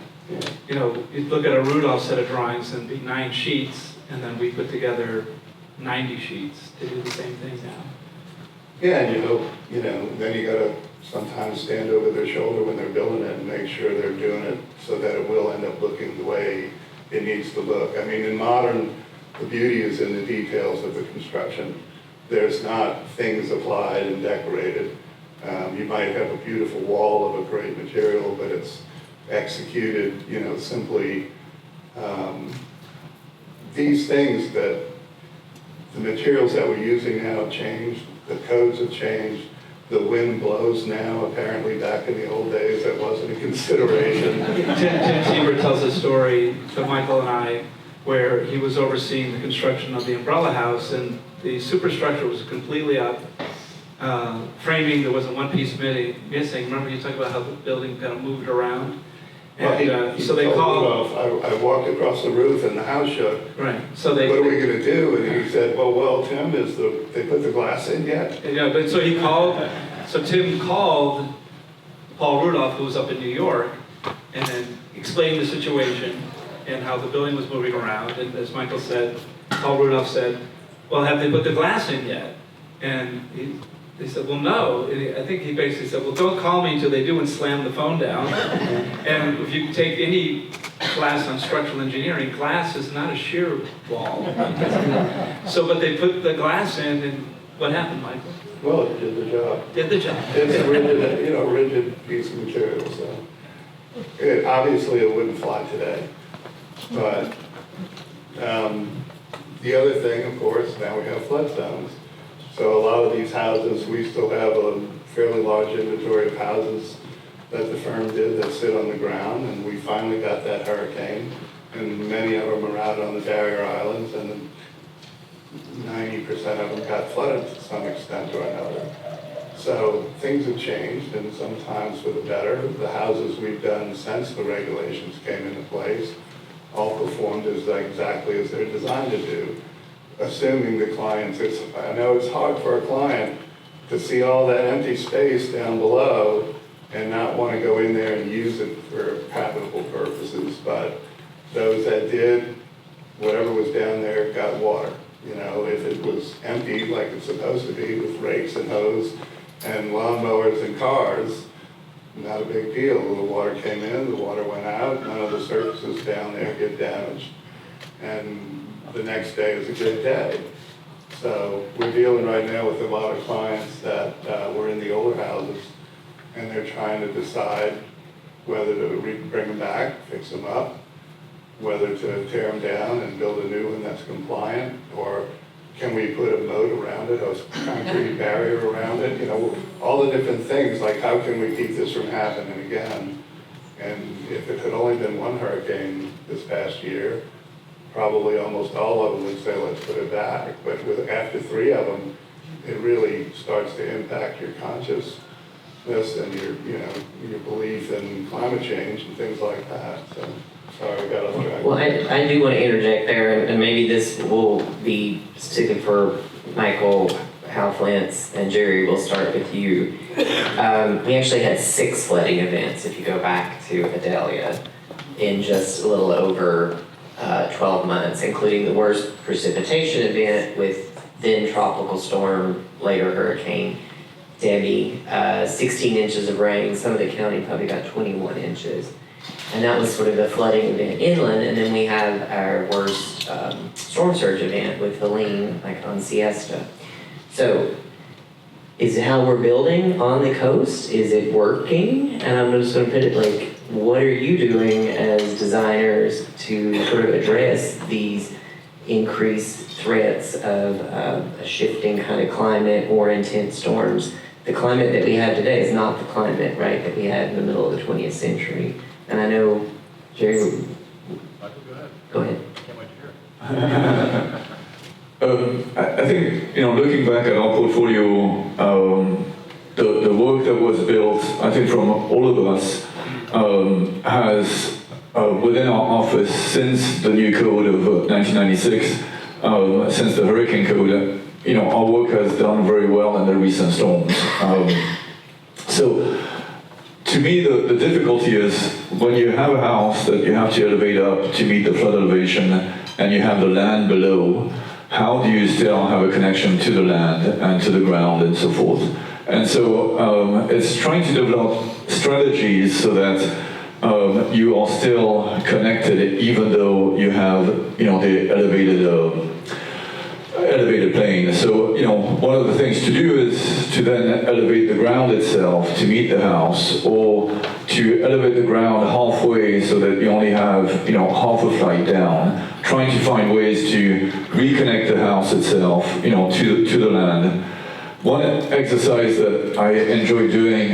Yeah. You'd look at a Rudolph set of drawings and be 9 sheets, and then we put together 90 sheets to do the same thing now. Yeah, and you hope, then you gotta sometimes stand over their shoulder when they're building it and make sure they're doing it so that it will end up looking the way it needs to look. I mean, in modern, the beauty is in the details of the construction. There's not things applied and decorated. You might have a beautiful wall of a great material, but it's executed, simply. These things that the materials that we're using now have changed, the codes have changed, the wind blows now, apparently back in the old days that wasn't a consideration. Tim Siebert tells a story to Michael and I where he was overseeing the construction of the umbrella house, and the superstructure was completely up. Framing, there wasn't one piece missing. Remember you talked about how the building kind of moved around? And so they called. I walked across the roof and the house shook. Right. So what are we going to do? And he said, well, Tim, they put the glass in yet? Yeah, but so he called. So Tim called Paul Rudolph, who was up in New York, and then explained the situation and how the building was moving around. And as Michael said, Paul Rudolph said, well, have they put the glass in yet? And they said, well, no. And I think he basically said, well, don't call me until they do, and slam the phone down. And if you take any class on structural engineering, glass is not a shear wall. So, but they put the glass in, and what happened, Michael? Well, it did the job. Did the job. It's a rigid, rigid piece of material, so. Obviously, it wouldn't fly today. But the other thing, of course, now we have flood zones. So a lot of these houses, we still have a fairly large inventory of houses that the firm did that sit on the ground, and we finally got that hurricane, and many of them are out on the barrier islands, and 90% of them got flooded to some extent or another. So things have changed, and sometimes for the better. The houses we've done since the regulations came into place all performed exactly as they're designed to do, assuming the clients, I know it's hard for a client to see all that empty space down below and not want to go in there and use it for habitable purposes, but those that did, whatever was down there got water. If it was empty like it's supposed to be with rakes and hose and lawnmowers and cars, not a big deal. The water came in, the water went out, none of the surfaces down there get damaged. And the next day is a good day. So we're dealing right now with a lot of clients that were in the older houses, and they're trying to decide whether to bring them back, fix them up, whether to tear them down and build a new one that's compliant, or can we put a moat around it, a concrete barrier around it, all the different things, like how can we keep this from happening again? And if it had only been one hurricane this past year, probably almost all of them would say, let's put it back. But after 3 of them, it really starts to impact your consciousness and your belief in climate change and things like that. So, sorry, I got off track. Well, I do want to interject there, and maybe this will be specific for Michael, Halflants, and Jerry. We'll start with you. We actually had 6 flooding events, if you go back to Adelia, in just a little over 12 months, including the worst precipitation event with then tropical storm, later hurricane Debbie, 16 inches of rain. Some of the county probably got 21 inches. And that was sort of the flooding event inland. And then we have our worst storm surge event with Helene, like on Siesta. So is it how we're building on the coast? Is it working? And I'm just going to put it like, what are you doing as designers to sort of address these increased threats of a shifting kind of climate or intense storms? The climate that we have today is not the climate, right, that we had in the middle of the 20th century. And I know, Jerry, Michael, go ahead. Go ahead. Can't wait to hear it. I think, looking back at our portfolio, the work that was built, I think from all of us, has within our office since the new code of 1996, since the hurricane code, our work has done very well in the recent storms. So to me, the difficulty is when you have a house that you have to elevate up to meet the flood elevation and you have the land below, how do you still have a connection to the land and to the ground and so forth? And so it's trying to develop strategies so that you are still connected even though you have, the elevated plane. So, one of the things to do is to then elevate the ground itself to meet the house, or to elevate the ground halfway so that you only have, half a flight down, trying to find ways to reconnect the house itself, to the land. One exercise that I enjoy doing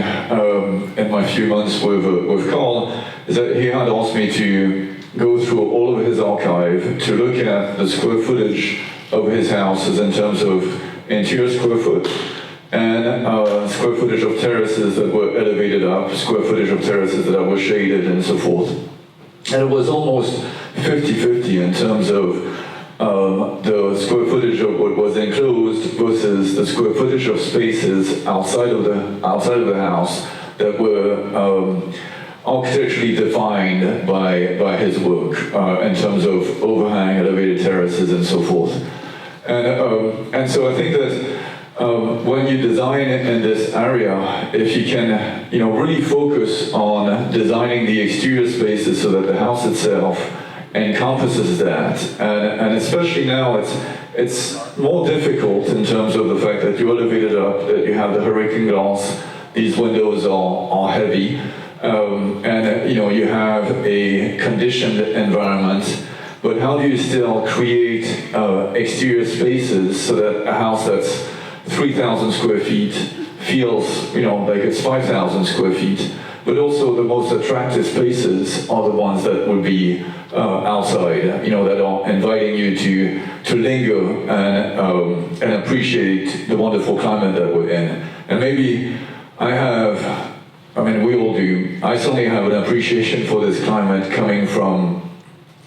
in my few months with Carl is that he had asked me to go through all of his archive to look at the square footage of his houses in terms of interior square foot and square footage of terraces that were elevated up, square footage of terraces that were shaded and so forth. And it was almost 50-50 in terms of the square footage of what was enclosed versus the square footage of spaces outside of the house that were architecturally defined by his work in terms of overhang, elevated terraces, and so forth. And so I think that when you design in this area, if you can, really focus on designing the exterior spaces so that the house itself encompasses that, and especially now it's more difficult in terms of the fact that you elevate it up, that you have the hurricane glass, these windows are heavy, and you have a conditioned environment. But how do you still create exterior spaces so that a house that's 3,000 square feet feels, like it's 5,000 square feet, but also the most attractive spaces are the ones that would be outside, that are inviting you to linger and appreciate the wonderful climate that we're in. And maybe we all do. I certainly have an appreciation for this climate coming from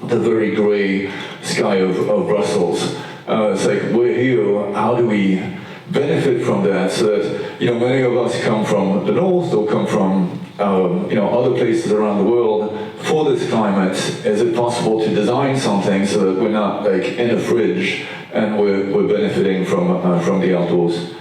the very gray sky of Brussels. It's like, we're here, how do we benefit from that? So that, many of us come from the north or come from, other places around the world for this climate. Is it possible to design something so that we're not like in a fridge and we're benefiting from the outdoors?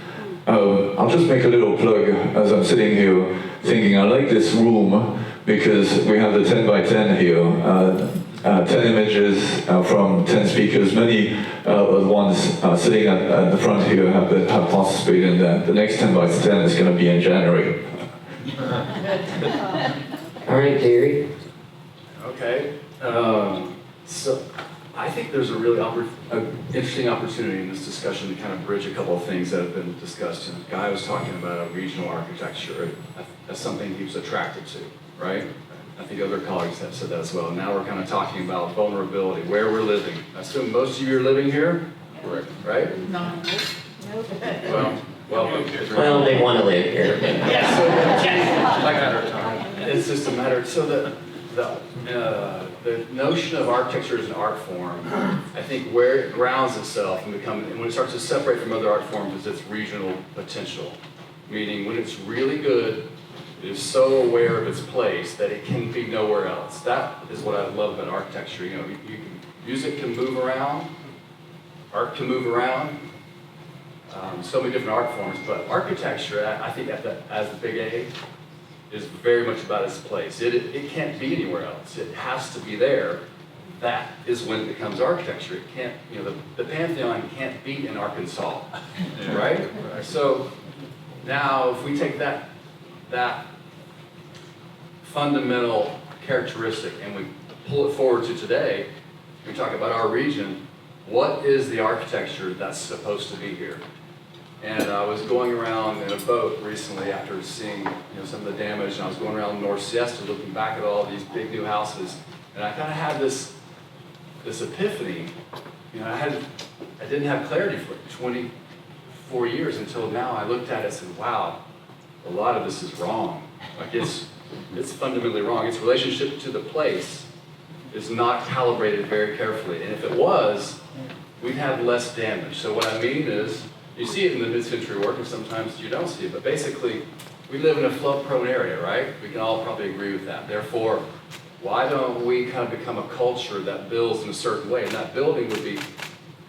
I'll just make a little plug as I'm sitting here thinking I like this room because we have the 10 by 10 here. 10 images from 10 speakers. Many of the ones sitting at the front here have participated in that. The next 10 by 10 is going to be in January. All right, Jerry. Okay. So I think there's a really interesting opportunity in this discussion to kind of bridge a couple of things that have been discussed. Guy was talking about a regional architecture as something he was attracted to, right? I think other colleagues have said that as well. Now we're kind of talking about vulnerability, where we're living. I assume most of you are living here? Correct. Right? No. Well, Well, they want to live here. it's just a matter, so the notion of architecture as an art form, I think where it grounds itself and when it starts to separate from other art forms is its regional potential. Meaning when it's really good, it is so aware of its place that it can be nowhere else. That is what I love about architecture. You know, music can move around, art can move around, so many different art forms, but architecture, I think as the big A, is very much about its place. It can't be anywhere else. It has to be there. That is when it becomes architecture. It can't, you know, the Pantheon can't be in Arkansas, right? So now if we take that fundamental characteristic and we pull it forward to today, we talk about our region, what is the architecture that's supposed to be here? And I was going around in a boat recently after seeing some of the damage, and I was going around North Siesta looking back at all these big new houses, and I kind of had this epiphany. I didn't have clarity for 24 years until now. I looked at it and said, wow, a lot of this is wrong. Like it's fundamentally wrong. Its relationship to the place is not calibrated very carefully, and if it was, we'd have less damage. So what I mean is, you see it in the mid-century work, and sometimes you don't see it, but basically, we live in a flood-prone area, right? We can all probably agree with that. Therefore, why don't we kind of become a culture that builds in a certain way? And that building would be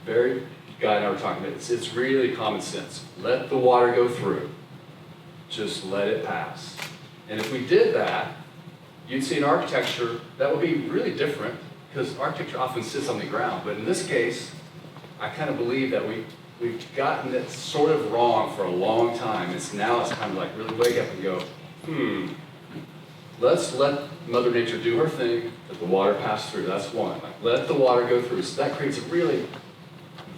Guy and I were talking about, it's really common sense. Let the water go through. Just let it pass. And if we did that, you'd see an architecture that would be really different, because architecture often sits on the ground. But in this case, I kind of believe that we've gotten it sort of wrong for a long time. Now it's kind of like really wake up and go, let's let Mother Nature do her thing, let the water pass through. That's one. Like, let the water go through. So that creates a really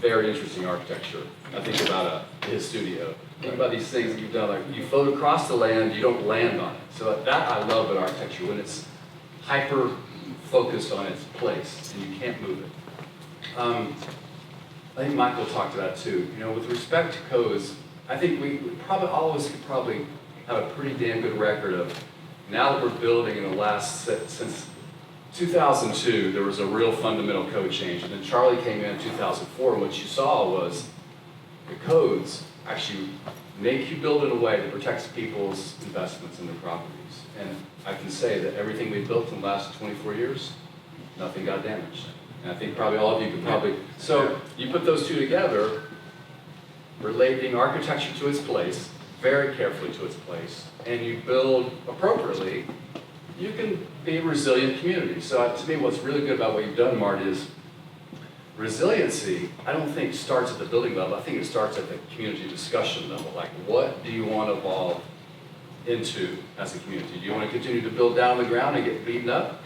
very interesting architecture. I think about his studio. Think about these things that you've done. Like you float across the land, you don't land on it. So that I love about architecture, when it's hyper focused on its place and you can't move it. I think Michael talked about it too. With respect to codes, I think we probably, all of us could probably have a pretty damn good record of, now that we're building in the since 2002, there was a real fundamental code change. And then Charlie came in 2004, and what you saw was the codes actually make you build in a way that protects people's investments in their properties. And I can say that everything we've built in the last 24 years, nothing got damaged. And I think probably all of you could so you put those two together, relating architecture to its place, very carefully to its place, and you build appropriately, you can be a resilient community. So to me, what's really good about what you've done, Marty, is resiliency, I don't think starts at the building level, I think it starts at the community discussion level. Like, what do you want to evolve into as a community? Do you want to continue to build down the ground and get beaten up?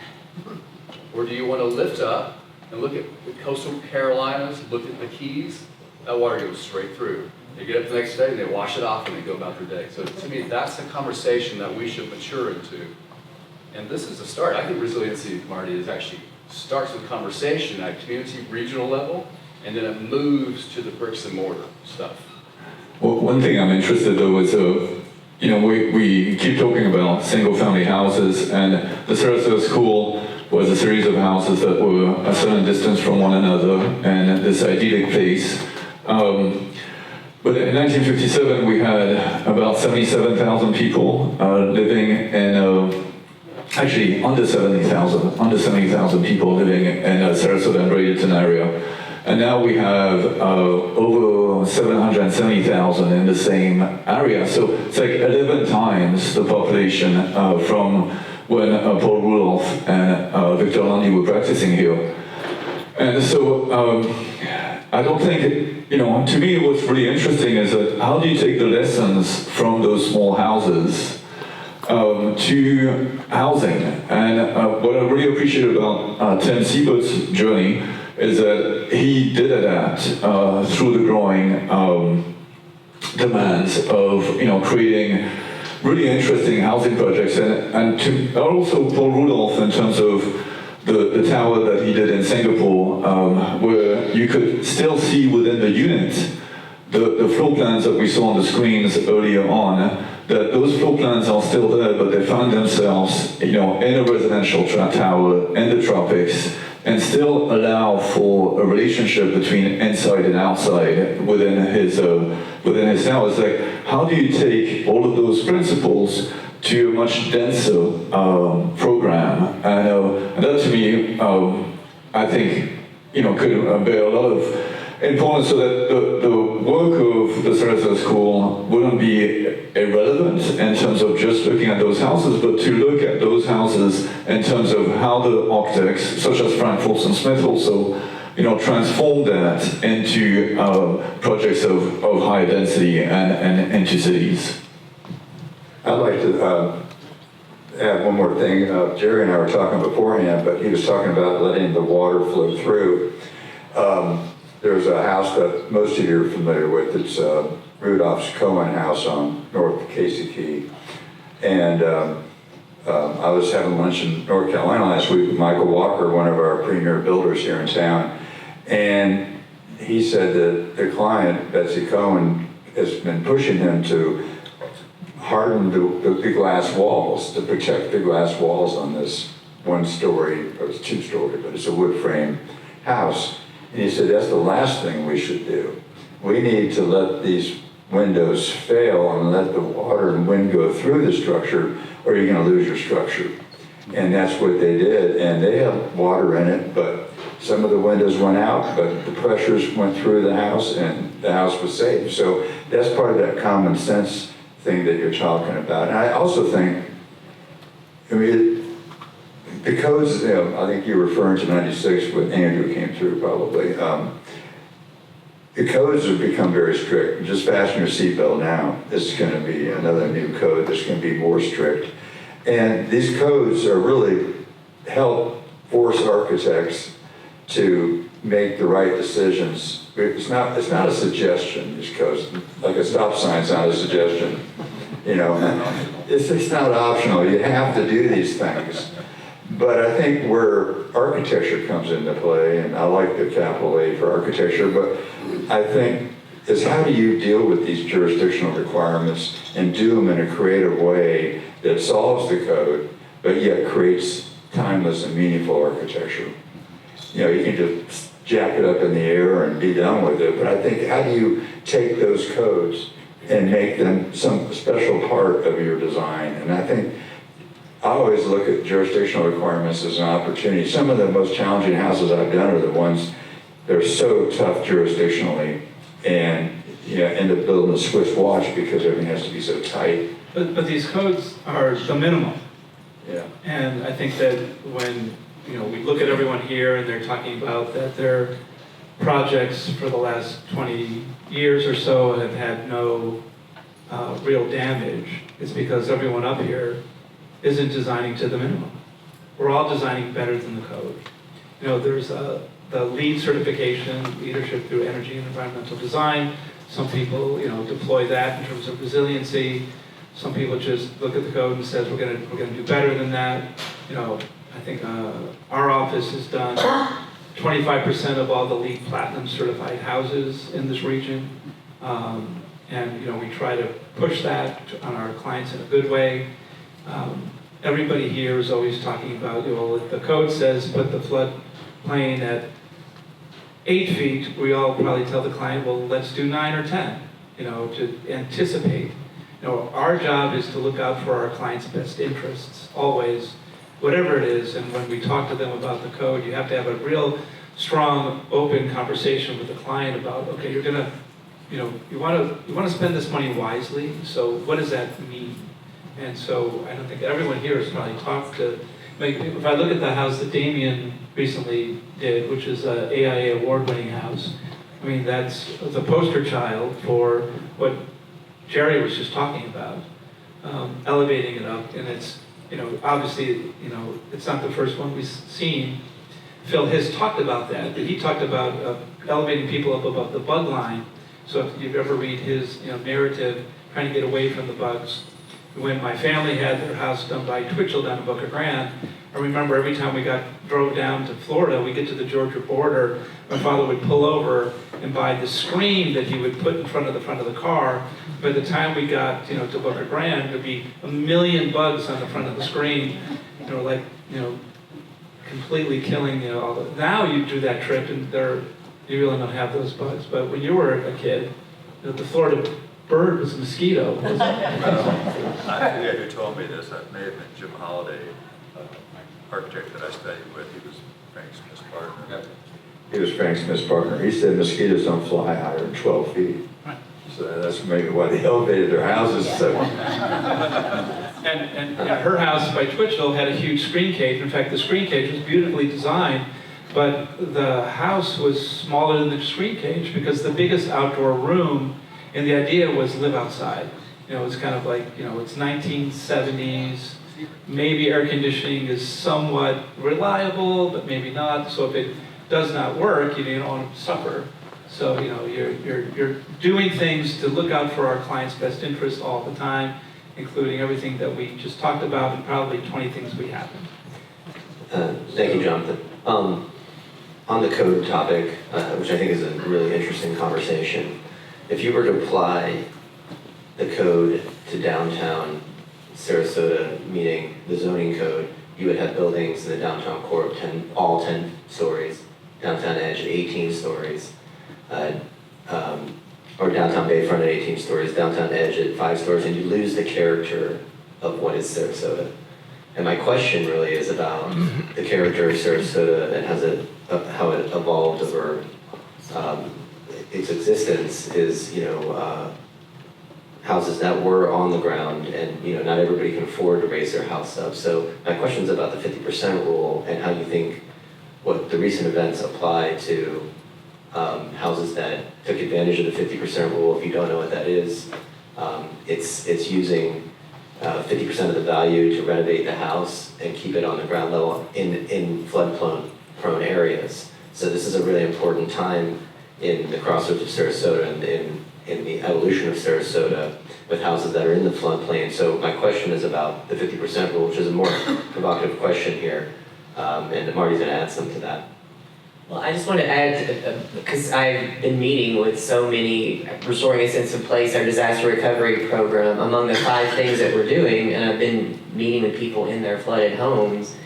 Or do you want to lift up and look at the coastal Carolinas, look at the Keys? That water goes straight through. They get up the next day and they wash it off and they go about their day. So to me, that's a conversation that we should mature into. And this is a start. I think resiliency, Marty, starts with conversation at community, regional level, and then it moves to the bricks and mortar stuff. Well, one thing I'm interested though is, we keep talking about single-family houses, and the Sarasota School was a series of houses that were a certain distance from one another and this idyllic place. But in 1957, we had about 77,000 people living in, actually under 70,000 people living in Sarasota and Bradenton area. And now we have over 770,000 in the same area. So it's like 11 times the population from when Paul Rudolph and Victor Lundy were practicing here. And so I don't think, to me what's really interesting is that how do you take the lessons from those small houses to housing? And what I really appreciate about Tim Siebert's journey is that he did adapt through the growing demands of creating really interesting housing projects, and also Paul Rudolph in terms of the tower that he did in Singapore, where you could still see within the unit the floor plans that we saw on the screens earlier on, that those floor plans are still there, but they found themselves, in a residential tower in the tropics, and still allow for a relationship between inside and outside within his tower. It's like, how do you take all of those principles to a much denser program? And that to me, I think, could bear a lot of importance, so that the work of the Sarasota School wouldn't be irrelevant in terms of just looking at those houses, but to look at those houses in terms of how the architects, such as Frank Folsom Smith, also transform that into projects of high density and into cities. I'd like to add one more thing. Jerry and I were talking beforehand, but he was talking about letting the water flow through. There's a house that most of you are familiar with. It's Rudolph's Cohen house on North Casey Key. And I was having lunch in North Carolina last week with Michael Walker, one of our premier builders here in town. And he said that the client, Betsy Cohen, has been pushing him to harden the glass walls, to protect the glass walls on this one-story, or it's two-story, but it's a wood frame house. And he said, that's the last thing we should do. We need to let these windows fail and let the water and wind go through the structure, or you're going to lose your structure. And that's what they did. And they have water in it, but some of the windows went out, but the pressures went through the house, and the house was safe. So that's part of that common sense thing that you're talking about. And I also think, the codes, I think you're referring to 96 when Andrew came through probably. The codes have become very strict. Just fasten your seatbelt now. This is going to be another new code that's going to be more strict. And these codes are really help force architects to make the right decisions. It's not a suggestion, these codes. Like a stop sign's not a suggestion. It's not optional. You have to do these things. But I think where architecture comes into play, and I like the capital A for architecture, but I think is how do you deal with these jurisdictional requirements and do them in a creative way that solves the code, but yet creates timeless and meaningful architecture. You can just jack it up in the air and be done with it, but I think how do you take those codes and make them some special part of your design? And I think I always look at jurisdictional requirements as an opportunity. Some of the most challenging houses I've done are the ones that are so tough jurisdictionally, and end up building a Swiss watch because everything has to be so tight. But these codes are the minimum. Yeah. And I think that when we look at everyone here and they're talking about that their projects for the last 20 years or so have had no real damage, it's because everyone up here isn't designing to the minimum. We're all designing better than the code. There's the LEED certification, leadership through energy and environmental design. Some people, deploy that in terms of resiliency. Some people just look at the code and says we're gonna do better than that. I think our office has done 25% of all the LEED Platinum certified houses in this region, and we try to push that on our clients in a good way. Everybody here is always talking about, if the code says put the floodplain at 8 feet, we all probably tell the client, well, let's do 9 or 10, to anticipate. Our job is to look out for our clients' best interests, always, whatever it is. And when we talk to them about the code, you have to have a real strong, open conversation with the client about, okay, you're gonna, you want to spend this money wisely. So what does that mean? And so I don't think everyone here has probably talked to. If I look at the house that Damien recently did, which is an AIA award-winning house, that's the poster child for what Jerry was just talking about, elevating it up. And it's, obviously, it's not the first one we've seen. Phil has talked about that, but he talked about elevating people up above the bug line. So if you ever read his narrative, trying to get away from the bugs, when my family had their house done by Twitchell down in Boca Grande, I remember every time we drove down to Florida, we get to the Georgia border, my father would pull over and buy the screen that he would put in front of the car. By the time we got, to Boca Grande, there'd be 1 million bugs on the front of the screen, completely killing, all the. Now you do that trip and you really don't have those bugs. But when you were a kid, the Florida bird was a mosquito. I forget who told me this. That may have been Jim Holliday, architect that I studied with. He was Frank Smith's partner. He was Frank Smith's partner. He said mosquitoes don't fly higher than 12 feet. Right. So that's maybe why they elevated their houses. So. And her house by Twitchell had a huge screen cage. In fact, the screen cage was beautifully designed, but the house was smaller than the screen cage because the biggest outdoor room, and the idea was live outside. It's kind of like, it's 1970s. Maybe air conditioning is somewhat reliable, but maybe not. So if it does not work, you don't want to suffer. So you're doing things to look out for our clients' best interest all the time, including everything that we just talked about and probably 20 things we haven't. Thank you, Jonathan. On the code topic, which I think is a really interesting conversation, if you were to apply the code to downtown Sarasota, meaning the zoning code, you would have buildings in the downtown core of all 10 stories, downtown edge at 18 stories, or downtown Bayfront at 18 stories, downtown edge at 5 stories, and you lose the character of what is Sarasota. And my question really is about the character of Sarasota and how it evolved over its existence is, houses that were on the ground and, not everybody can afford to raise their house up. So my question is about the 50% rule and how you think what the recent events apply to houses that took advantage of the 50% rule. If you don't know what that is, it's using 50% of the value to renovate the house and keep it on the ground level in flood-prone areas. So this is a really important time in the crossroads of Sarasota and in the evolution of Sarasota with houses that are in the floodplain. So my question is about the 50% rule, which is a more provocative question here, and Marty's going to add something to that. Well, I just want to add, because I've been meeting with so many, Restoring a Sense of Place, our disaster recovery program, among the 5 things that we're doing, and I've been meeting with people in their flooded homes,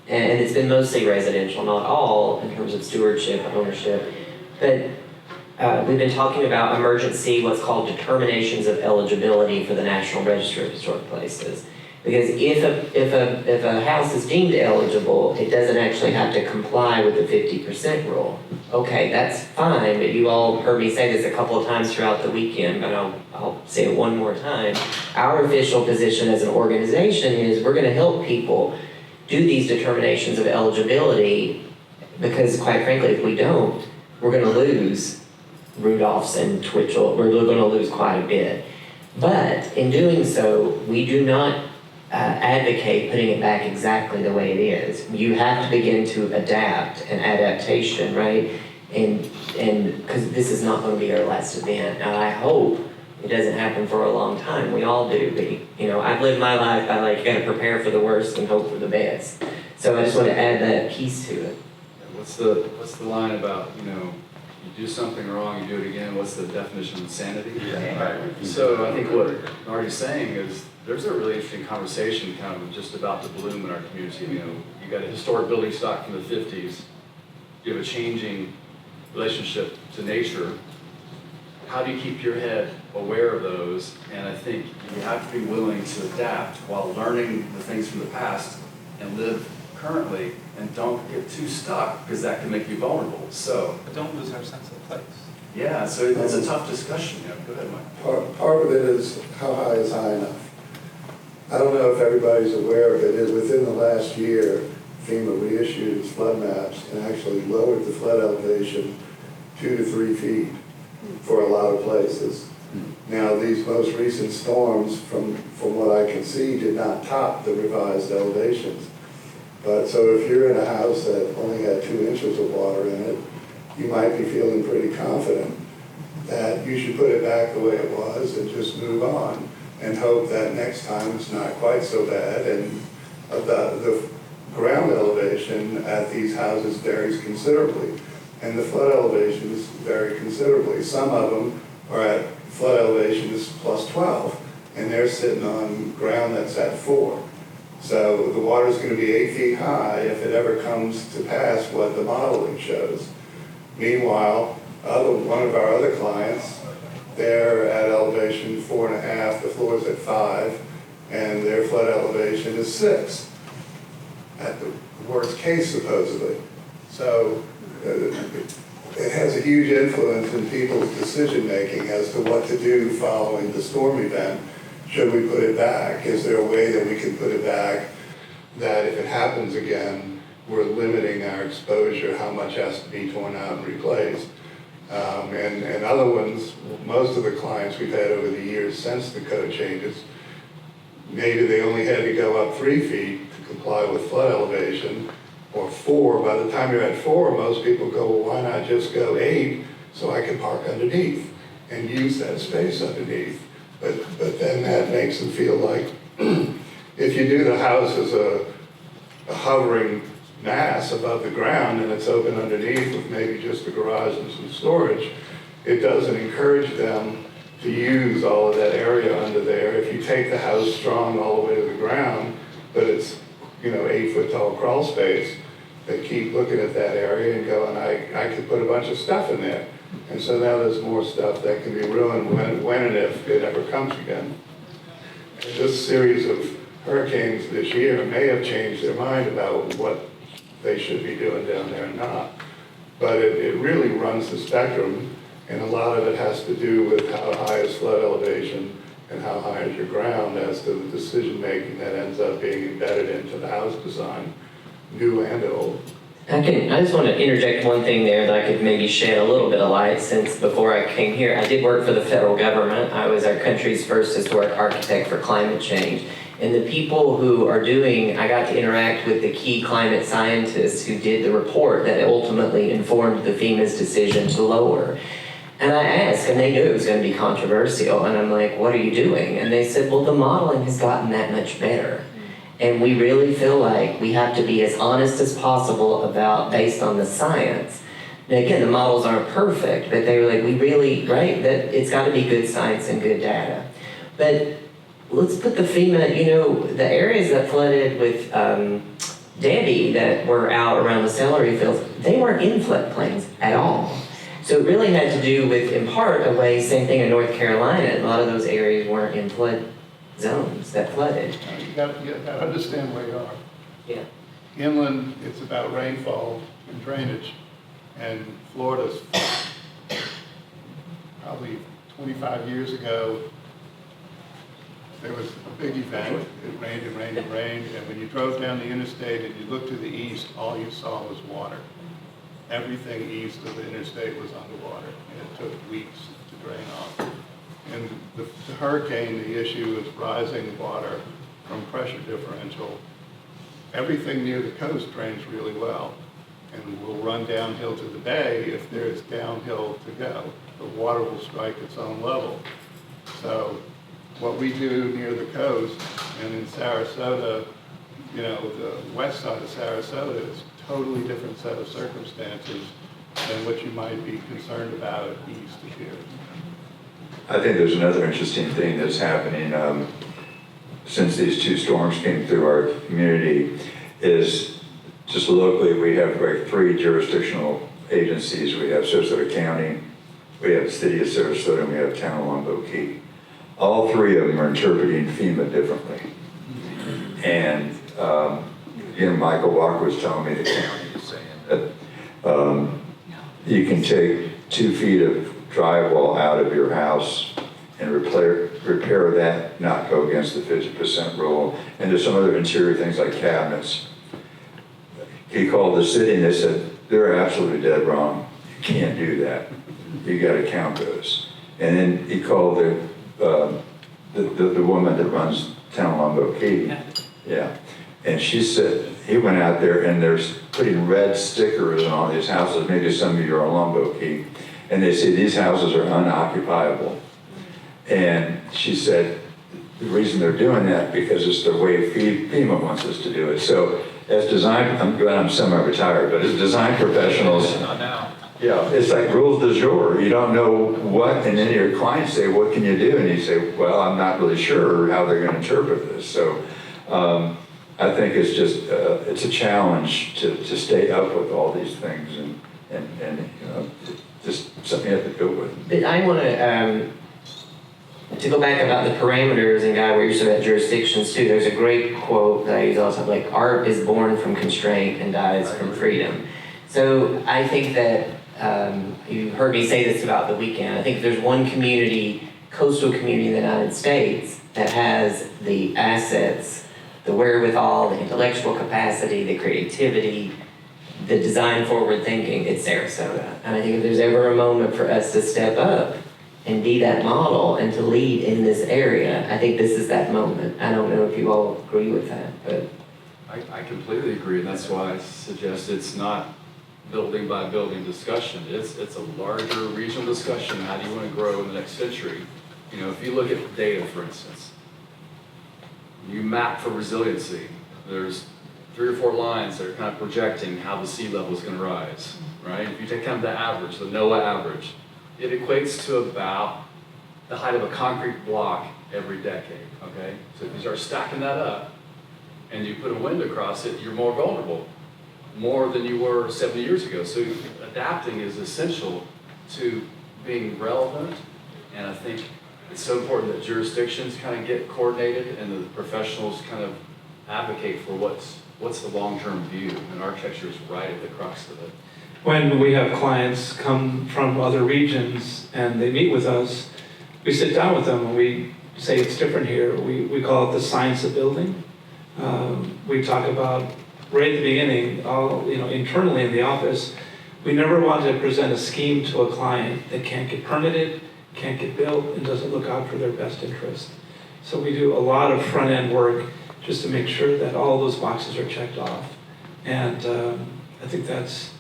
and it's been mostly residential, not all, in terms of stewardship, ownership, but we've been talking about emergency, what's called determinations of eligibility for the National Register of Historic Places. Because if a house is deemed eligible, it doesn't actually have to comply with the 50% rule. Okay, that's fine, but you all heard me say this a couple of times throughout the weekend, but I'll say it one more time. Our official position as an organization is we're going to help people do these determinations of eligibility because, quite frankly, if we don't, we're going to lose Rudolph's and Twitchell. We're going to lose quite a bit. But in doing so, we do not advocate putting it back exactly the way it is. You have to begin to adapt, and adaptation, right? And because this is not going to be our last event. Now I hope it doesn't happen for a long time. We all do, but I've lived my life by you got to prepare for the worst and hope for the best. So I just want to add that piece to it. What's the line about you do something wrong, you do it again? What's the definition of insanity? Yeah, right. So I think what Marty's saying is there's a really interesting conversation kind of just about to bloom in our community. You got a historic building stock from the 50s. You have a changing relationship to nature. How do you keep your head aware of those? And I think you have to be willing to adapt while learning the things from the past and live currently, and don't get too stuck because that can make you vulnerable. So, But don't lose our sense of place. yeah, so it's a tough discussion. Go ahead, Mike. Part of it is how high is high enough. I don't know if everybody's aware of it, is within the last year, FEMA reissued its flood maps and actually lowered the flood elevation 2 to 3 feet for a lot of places. Now, these most recent storms, from what I can see, did not top the revised elevations. But so if you're in a house that only had 2 inches of water in it, you might be feeling pretty confident that you should put it back the way it was and just move on. and hope that next time it's not quite so bad. And the ground elevation at these houses varies considerably, and the flood elevations vary considerably. Some of them are at flood elevation is plus 12, and they're sitting on ground that's at 4. So the water's going to be 8 feet high if it ever comes to pass what the modeling shows. Meanwhile, one of our other clients, they're at elevation 4.5, the floor's at 5, and their flood elevation is 6, at the worst case supposedly. So it has a huge influence in people's decision making as to what to do following the storm event. Should we put it back? Is there a way that we can put it back that if it happens again, we're limiting our exposure, how much has to be torn out and replaced? And other ones, most of the clients we've had over the years since the code changes, maybe they only had to go up 3 feet to comply with flood elevation, or 4. By the time you're at 4, most people go, well, why not just go 8 so I can park underneath and use that space underneath? But then that makes them feel like if you do the house as a hovering mass above the ground and it's open underneath with maybe just a garage and some storage, it doesn't encourage them to use all of that area under there. If you take the house strong all the way to the ground, but it's 8 foot tall crawl space, they keep looking at that area and going, I could put a bunch of stuff in there. And so now there's more stuff that can be ruined when and if it ever comes again. And this series of hurricanes this year may have changed their mind about what they should be doing down there and not. But it really runs the spectrum, and a lot of it has to do with how high is flood elevation and how high is your ground as to the decision making that ends up being embedded into the house design, new and old. I just want to interject one thing there that I could maybe shed a little bit of light, since before I came here, I did work for the federal government. I was our country's first historic architect for climate change. And the people who are I got to interact with the key climate scientists who did the report that ultimately informed the FEMA's decision to lower. And I asked, and they knew it was going to be controversial, and I'm like, what are you doing? And they said, well, the modeling has gotten that much better. And we really feel like we have to be as honest as possible based on the science. Now again, the models aren't perfect, but they were like, that it's got to be good science and good data. But let's put the FEMA, the areas that flooded with Debbie that were out around the celery fields, they weren't in floodplains at all. So it really had to do with, in part, same thing in North Carolina, a lot of those areas weren't in flood zones that flooded. You got to understand where you are. Yeah. Inland, it's about rainfall and drainage. And Florida's probably 25 years ago, there was a big event. It rained and rained and rained. And when you drove down the interstate and you looked to the east, all you saw was water. Everything east of the interstate was underwater. And it took weeks to drain off. And the hurricane, the issue is rising water from pressure differential. Everything near the coast drains really well and will run downhill to the bay if there's downhill to go. The water will strike its own level. So what we do near the coast and in Sarasota, the west side of Sarasota is a totally different set of circumstances than what you might be concerned about east of here. I think there's another interesting thing that's happening since these 2 storms came through our community is just locally we have 3 jurisdictional agencies. We have Sarasota County, we have the City of Sarasota, and we have Town of Longboat Key. All 3 of them are interpreting FEMA differently. And Michael Walker was telling me the county is saying that you can take 2 feet of drywall out of your house and repair that, not go against the 50% rule. And there's some other interior things like cabinets. He called the city and they said, they're absolutely dead wrong. You can't do that. You got to count those. And then he called the woman that runs Town Longboat Key. Yeah. And she said, he went out there and there's putting red stickers on all these houses. Maybe some of you are on Longboat Key. And they say these houses are unoccupiable. And she said, the reason they're doing that because it's the way FEMA wants us to do it. So as design, I'm glad I'm semi-retired, but as design professionals, Not now. yeah, it's like rules du jour. You don't know what, and then your clients say, what can you do? And you say, well, I'm not really sure how they're going to interpret this. So I think it's just, it's a challenge to stay up with all these things and you know, just something you have to go with. But I want to go back about the parameters and Guy, where you said about jurisdictions too. There's a great quote that I use also, like, art is born from constraint and dies from freedom. So I think that you heard me say this about the weekend. I think if there's one community, coastal community in the United States that has the assets, the wherewithal, the intellectual capacity, the creativity, the design forward thinking, it's Sarasota. And I think if there's ever a moment for us to step up and be that model and to lead in this area, I think this is that moment. I don't know if you all agree with that, but. I completely agree, and that's why I suggest it's not building by building discussion. It's a larger regional discussion. How do you want to grow in the next century? You know, if you look at data, for instance, you map for resiliency. There's 3 or 4 lines that are kind of projecting how the sea level is going to rise, right? If you take kind of the average, the NOAA average, it equates to about the height of a concrete block every decade, okay? So if you start stacking that up and you put a wind across it, you're more vulnerable, more than you were 70 years ago. So adapting is essential to being relevant, and I think it's so important that jurisdictions kind of get coordinated and the professionals kind of advocate for what's the long-term view, and architecture is right at the crux of it. When we have clients come from other regions and they meet with us, we sit down with them and we say it's different here. We call it the science of building. We talk about, right at the beginning, internally in the office, we never want to present a scheme to a client that can't get permitted, can't get built, and doesn't look out for their best interest. So we do a lot of front-end work just to make sure that all those boxes are checked off. And I think that's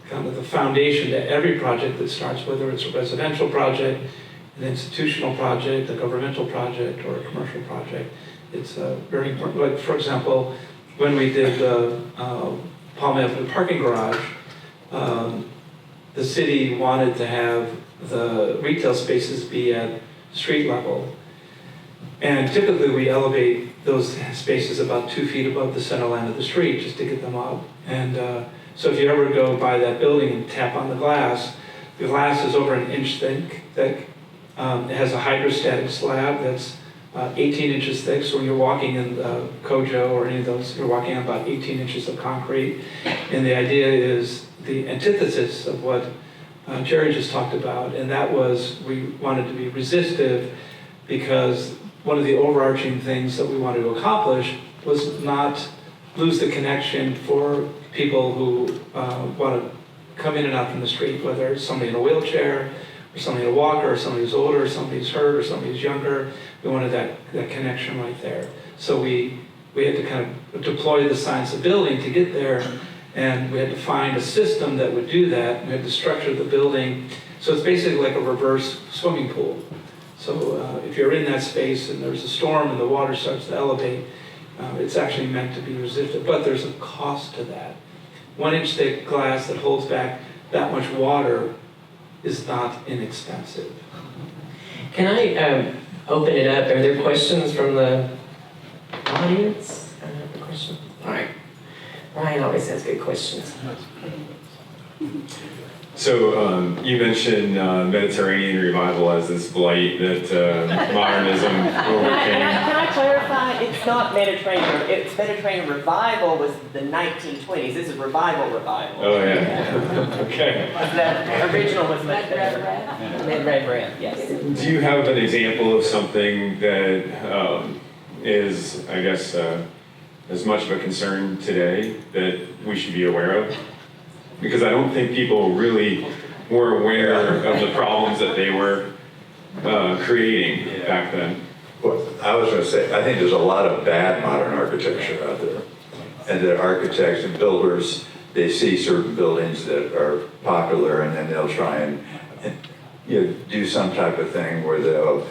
kind of the foundation to every project that starts, whether it's a residential project, an institutional project, a governmental project, or a commercial project. It's very important. Like, for example, when we did the Palm Avenue parking garage, the city wanted to have the retail spaces be at street level. And typically we elevate those spaces about 2 feet above the center line of the street just to get them up. And so if you ever go by that building and tap on the glass is over an inch thick. It has a hydrostatic slab that's 18 inches thick. So when you're walking in Kojo or any of those, you're walking on about 18 inches of concrete. And the idea is the antithesis of what Jerry just talked about. And that was, we wanted to be resistive because one of the overarching things that we wanted to accomplish was not lose the connection for people who want to come in and out from the street, whether it's somebody in a wheelchair, or somebody in a walker, or somebody who's older, or somebody who's hurt, or somebody who's younger. We wanted that connection right there. So we had to kind of deploy the science of building to get there, and we had to find a system that would do that. We had to structure the building. So it's basically like a reverse swimming pool. So if you're in that space and there's a storm and the water starts to elevate, it's actually meant to be resistant, but there's a cost to that. 1 inch thick glass that holds back that much water is not inexpensive. Can I open it up? Are there questions from the audience? I have a question. All right. Ryan always has good questions. So you mentioned Mediterranean revival as this blight that modernism overcame. Can I clarify? It's not Mediterranean. It's Mediterranean revival was the 1920s. This is revival. Oh yeah. Okay. The original was much better. Red, yes. Do you have an example of something that is, I guess, as much of a concern today that we should be aware of? Because I don't think people really were aware of the problems that they were creating back then. Well, I was going to say, I think there's a lot of bad modern architecture out there. And that architects and builders, they see certain buildings that are popular and then they'll try and do some type of thing where they'll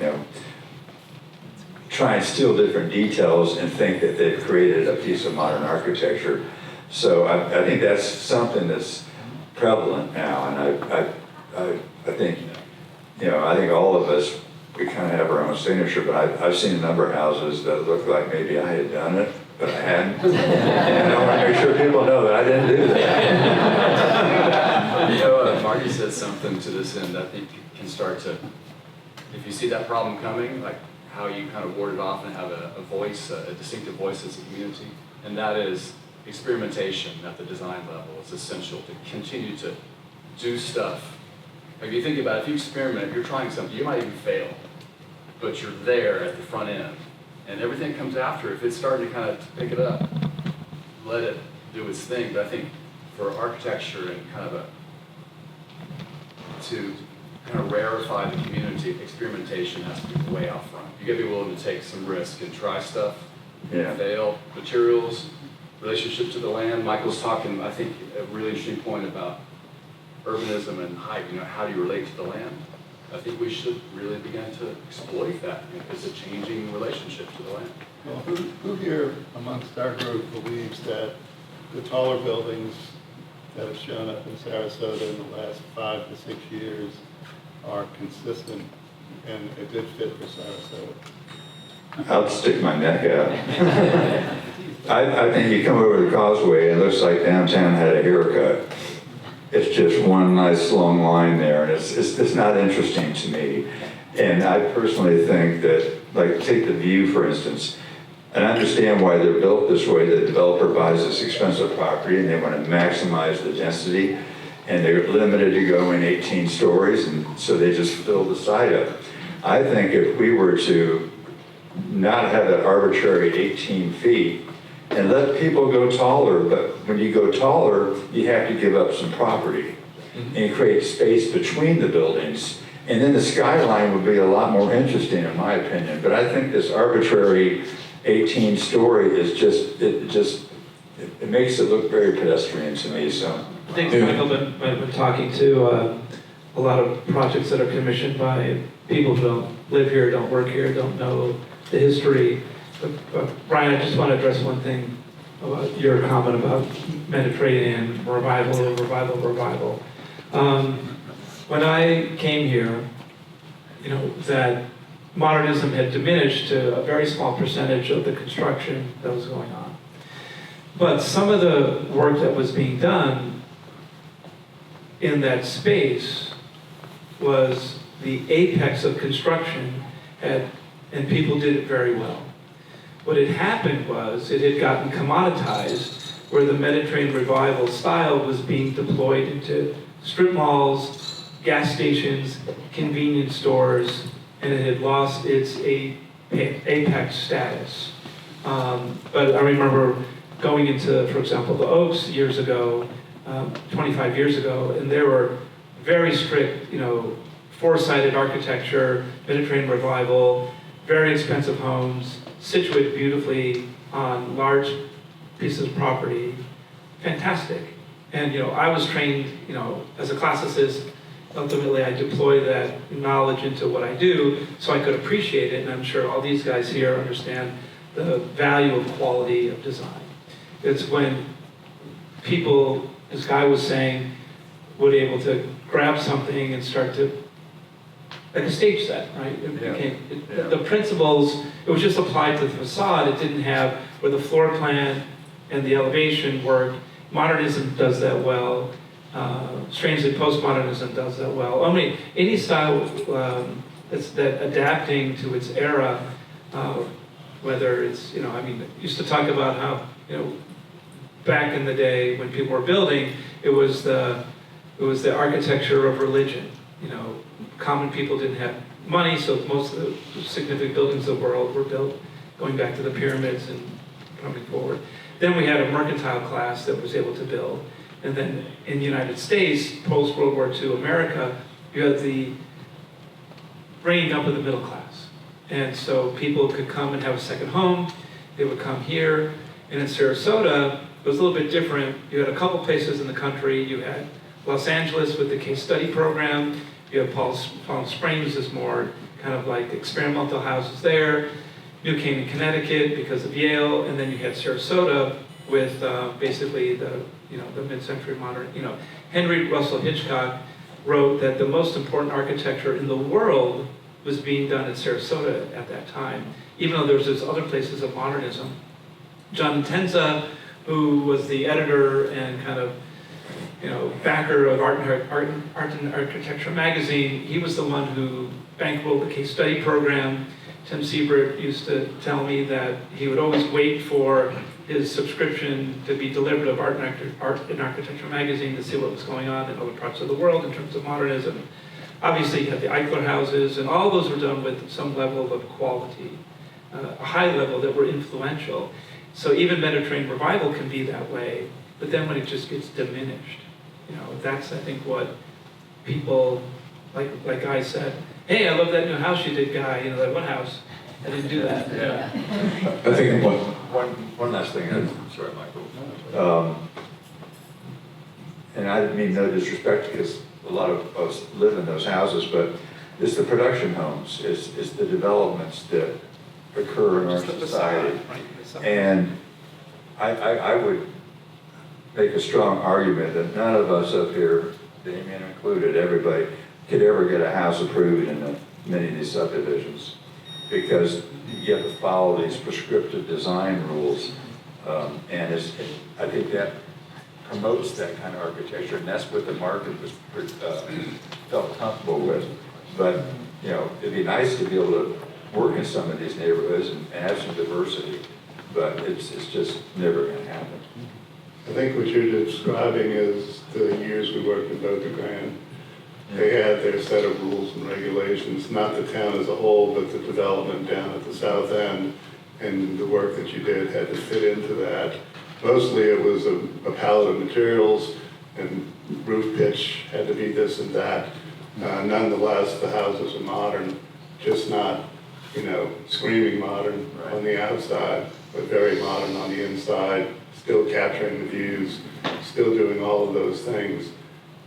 try and steal different details and think that they've created a piece of modern architecture. So I think that's something that's prevalent now, and I think, you know, I think all of us, we kind of have our own signature, but I've seen a number of houses that look like maybe I had done it, but I hadn't. And I want to make sure people know that I didn't do that. You know, Marty said something to this end I think can start to, if you see that problem coming, like how you kind of ward it off and have a voice, a distinctive voice as a community, and that is experimentation at the design level is essential to continue to do stuff. If you think about it, if you experiment, if you're trying something, you might even fail, but you're there at the front end. And everything comes after. If it's starting to kind of pick it up, let it do its thing. But I think for architecture and kind of to kind of rarefy the community, experimentation has to be way out front. You gotta be willing to take some risk and try stuff, fail, materials, relationship to the land. Michael's talking, I think, a really interesting point about urbanism and height. You know, how do you relate to the land? I think we should really begin to exploit that. You know, it's a changing relationship to the land. Well, who here amongst our group believes that the taller buildings that have shown up in Sarasota in the last 5 to 6 years are consistent and a good fit for Sarasota? I'll stick my neck out. I think you come over the causeway and it looks like downtown had a haircut. It's just one nice long line there, and it's not interesting to me. And I personally think that, like, take the View, for instance, and I understand why they're built this way. The developer buys this expensive property and they want to maximize the density, and they're limited to going 18 stories, and so they just fill the site up. I think if we were to not have that arbitrary 18 feet, and let people go taller, but when you go taller, you have to give up some property and create space between the buildings. And then the skyline would be a lot more interesting, in my opinion. But I think this arbitrary 18-story is it makes it look very pedestrian to me. So I think Michael been talking to a lot of projects that are commissioned by people who don't live here, don't work here, don't know the history. But Brian, I just want to address one thing about your comment about Mediterranean revival. When I came here, you know, that modernism had diminished to a very small percentage of the construction that was going on. But some of the work that was being done in that space was the apex of construction, and people did it very well. What had happened was it had gotten commoditized, where the Mediterranean revival style was being deployed into strip malls, gas stations, convenience stores, and it had lost its apex status. But I remember going into, for example, the Oaks years ago, 25 years ago, and there were very strict, you know, four-sided architecture, Mediterranean revival, very expensive homes, situated beautifully on large pieces of property, fantastic. And you know, I was trained, you know, as a classicist. Ultimately, I deploy that knowledge into what I do, so I could appreciate it. And I'm sure all these guys here understand the value of quality of design. It's when people, as Guy was saying, would be able to grab something and start to, like a stage set, right? The principles, it was just applied to the facade. It didn't have where the floor plan and the elevation work. Modernism does that well. Strangely, postmodernism does that well. Only any style that's adapting to its era, whether it's, you know, I mean, used to talk about how, you know, back in the day when people were building, it was the architecture of religion. You know, common people didn't have money, so most of the significant buildings of the world were built going back to the pyramids and coming forward. Then we had a mercantile class that was able to build. And then in the United States, post-World War II America, you had the bringing up of the middle class. And so people could come and have a second home. They would come here. And in Sarasota, it was a little bit different. You had a couple places in the country. You had Los Angeles with the case study program. You have Palm Springs is more kind of like experimental houses there. New Canaan, Connecticut because of Yale, and then you had Sarasota with basically the mid-century modern, Henry Russell Hitchcock wrote that the most important architecture in the world was being done at Sarasota at that time, even though there's other places of modernism. John Tenza, who was the editor and kind of backer of Art and Architecture magazine, he was the one who bankrolled the case study program. Tim Siebert used to tell me that he would always wait for his subscription to be delivered of Art and Architecture magazine to see what was going on in other parts of the world in terms of modernism. Obviously, you had the Eichler houses, and all those were done with some level of quality, a high level that were influential. So even Mediterranean revival can be that way, but then when it just gets diminished, that's, I think, what people, like Guy said, hey, I love that new house you did, Guy. Like, what house? I didn't do that. Yeah. I think One last thing, sorry, Michael. And I didn't mean no disrespect because a lot of us live in those houses, but it's the production homes, it's the developments that occur in our society. And I would make a strong argument that none of us up here, Damien included, everybody, could ever get a house approved in many of these subdivisions because you have to follow these prescriptive design rules. And I think that promotes that kind of architecture, and that's what the market was felt comfortable with. But it'd be nice to be able to work in some of these neighborhoods and have some diversity, but it's just never going to happen. I think what you're describing is the years we worked in Boca Grande. They had their set of rules and regulations, not the town as a whole, but the development down at the south end, and the work that you did had to fit into that. Mostly it was a palette of materials, and roof pitch had to be this and that. Nonetheless, the houses are modern, just not, screaming modern on the outside, but very modern on the inside, still capturing the views, still doing all of those things,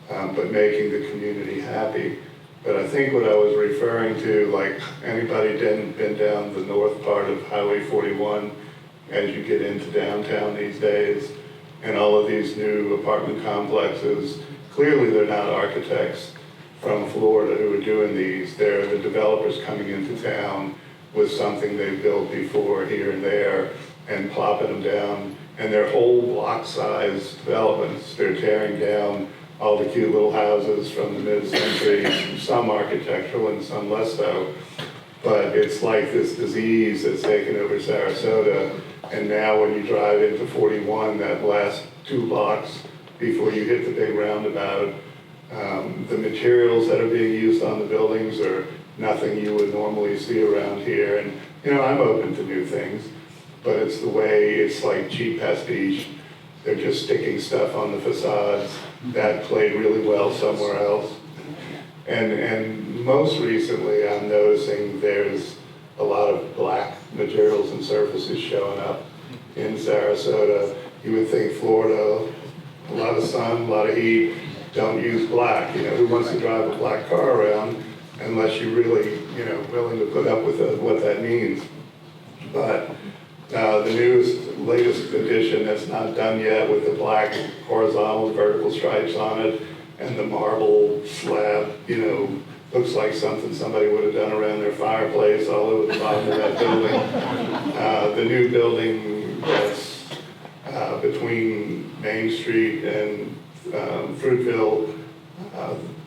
but making the community happy. But I think what I was referring to, like anybody been down the north part of Highway 41 as you get into downtown these days, and all of these new apartment complexes, clearly they're not architects from Florida who are doing these. They're the developers coming into town with something they've built before here and there and plopping them down. And they're whole block-size developments. They're tearing down all the cute little houses from the mid-century, some architectural and some less so. But it's like this disease that's taken over Sarasota. And now when you drive into 41, that last 2 blocks before you hit the big roundabout, the materials that are being used on the buildings are nothing you would normally see around here. And, I'm open to new things, but it's the way, it's like cheap pastiche. They're just sticking stuff on the facades that played really well somewhere else. And most recently, I'm noticing there's a lot of black materials and surfaces showing up in Sarasota. You would think Florida, a lot of sun, a lot of heat, don't use black. Who wants to drive a black car around unless you're really, willing to put up with what that means. But the latest edition that's not done yet with the black horizontal and vertical stripes on it and the marble slab, looks like something somebody would have done around their fireplace all over the bottom of that building. The new building that's between Main Street and Fruitville,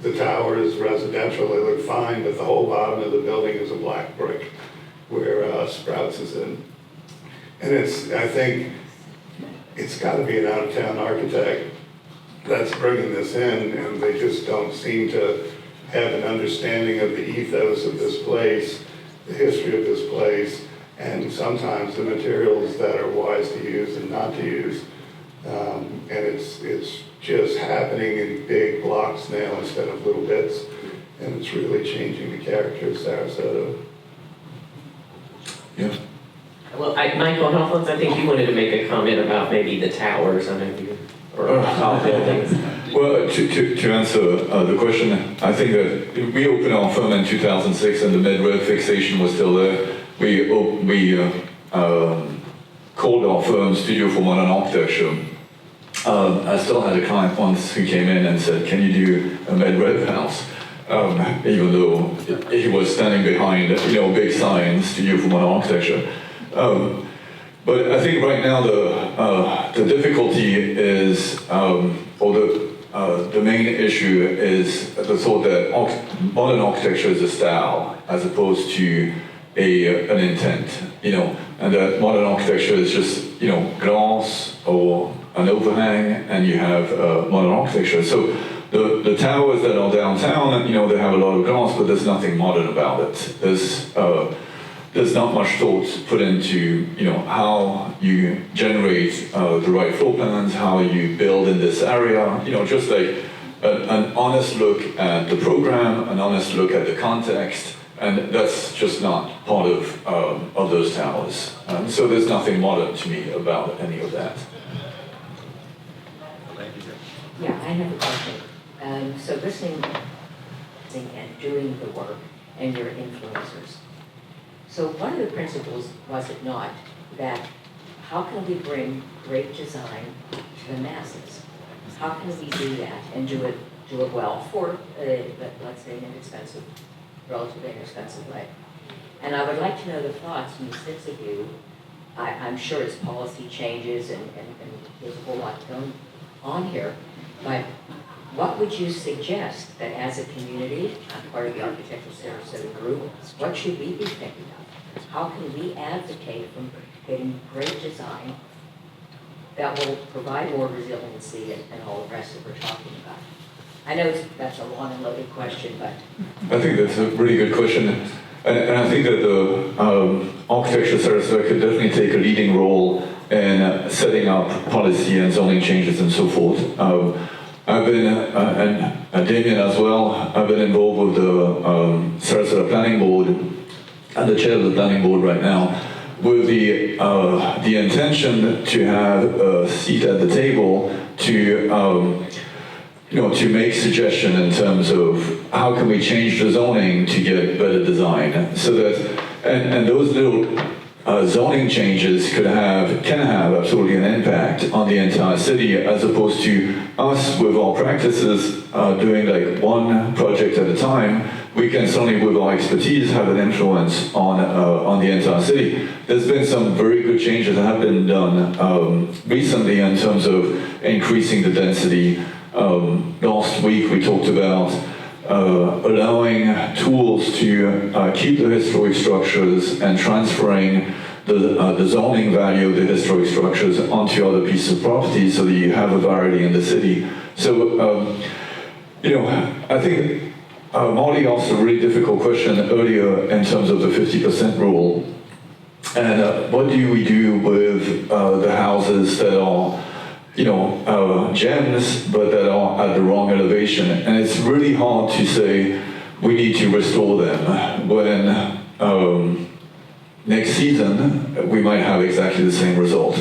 the tower is residential, they look fine, but the whole bottom of the building is a black brick where Sprouts is in. And I think it's got to be an out-of-town architect that's bringing this in, and they just don't seem to have an understanding of the ethos of this place, the history of this place, and sometimes the materials that are wise to use and not to use. And it's just happening in big blocks now instead of little bits, and it's really changing the character of Sarasota. Yeah. Well, Michael Halflants, I think you wanted to make a comment about maybe the towers, I know you, or tall buildings. Well, to answer the question, I think that we opened our firm in 2006 and the mid-rail fixation was still there. called our firm Studio for Modern Architecture. I still had a client once who came in and said, "Can you do a med-red house?" Even though he was standing behind, big sign, Studio for Modern Architecture. But I think right now the difficulty is, or the main issue is the thought that modern architecture is a style as opposed to an intent, and that modern architecture is just, glass or an overhang, and you have modern architecture. So the towers that are downtown, they have a lot of glass, but there's nothing modern about it. There's not much thought put into, how you generate the right floor plans, how you build in this area, just like an honest look at the program, an honest look at the context, and that's just not part of those towers. So there's nothing modern to me about any of that. Yeah, I have a question. So listening and doing the work and your influencers. So one of the principles, was it not, that how can we bring great design to the masses? How can we do that and do it well for, let's say, an inexpensive, relatively inexpensive way? And I would like to know the thoughts from the six of you. I'm sure it's policy changes and there's a whole lot going on here, but what would you suggest that as a community, I'm part of the Architectural Sarasota group, what should we be thinking of? How can we advocate for getting great design that will provide more resiliency and all the rest that we're talking about? I know that's a long and loaded question, but... I think that's a really good question. And I think that the Architecture Sarasota could definitely take a leading role in setting up policy and zoning changes and so forth. I've been, and Damien as well, I've been involved with the Sarasota Planning Board and the chair of the Planning Board right now with the intention to have a seat at the table to to make suggestion in terms of how can we change the zoning to get better design, so that and those little zoning changes can have absolutely an impact on the entire city, as opposed to us with our practices doing like one project at a time. We can certainly, with our expertise, have an influence on the entire city. There's been some very good changes that have been done recently in terms of increasing the density. Last week we talked about allowing tools to keep the historic structures and transferring the zoning value of the historic structures onto other pieces of property so that you have a variety in the city. So, I think Marty asked a really difficult question earlier in terms of the 50% rule. And what do we do with the houses that are gems, but that are at the wrong elevation? And it's really hard to say we need to restore them when next season we might have exactly the same result.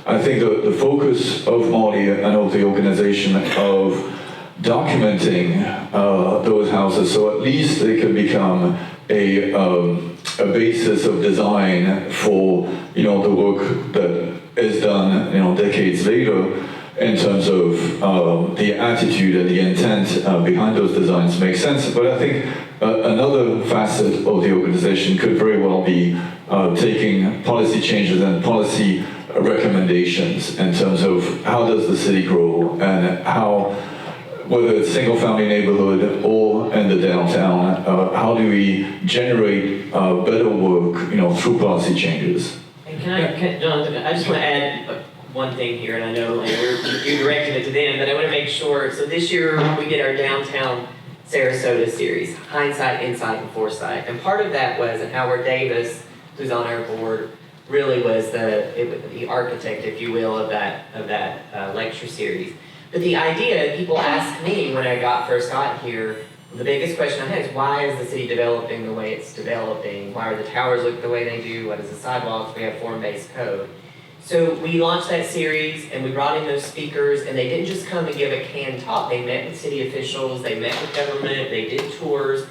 I think the focus of Marty and of the organization of documenting those houses, so at least they can become a basis of design for the work that is done decades later, in terms of the attitude and the intent behind those designs makes sense. But I think another facet of the organization could very well be taking policy changes and policy recommendations in terms of how does the city grow, and how, whether it's single-family neighborhood or in the downtown, how do we generate better work through policy changes? And Jonathan, I just want to add one thing here, and I know you're directing it to them, but I want to make sure. So this year we did our Downtown Sarasota series, Hindsight, Insight, and Foresight. And part of that was, and Howard Davis, who's on our board, really was the architect, if you will, of that lecture series. But the idea, people asked me when I first got here, the biggest question I had is, why is the city developing the way it's developing? Why are the towers look the way they do? What is the sidewalks? We have form-based code. So we launched that series, and we brought in those speakers, and they didn't just come and give a canned talk. They met with city officials, they met with government, they did tours,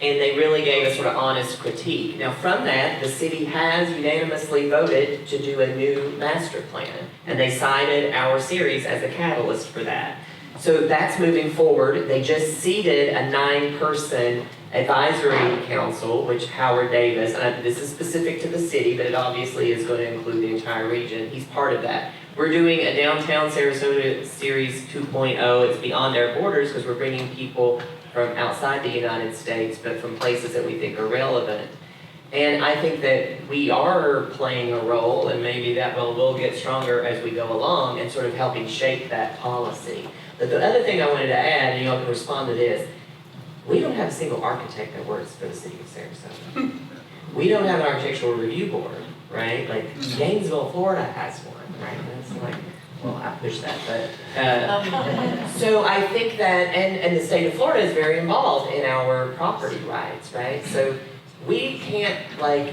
and they really gave a sort of honest critique. Now from that, the city has unanimously voted to do a new master plan, and they cited our series as a catalyst for that. So that's moving forward. They just seated a 9-person advisory council, which Howard Davis, and this is specific to the city, but it obviously is going to include the entire region. He's part of that. We're doing a Downtown Sarasota Series 2.0. It's beyond our borders because we're bringing people from outside the United States, but from places that we think are relevant. And I think that we are playing a role, and maybe that will get stronger as we go along, and sort of helping shape that policy. But the other thing I wanted to add, and y'all can respond to this, we don't have a single architect that works for the city of Sarasota. We don't have an architectural review board, right? Like Gainesville, Florida has one, right? That's like, well, I push that, but so I think that, and the state of Florida is very involved in our property rights, right? So we can't we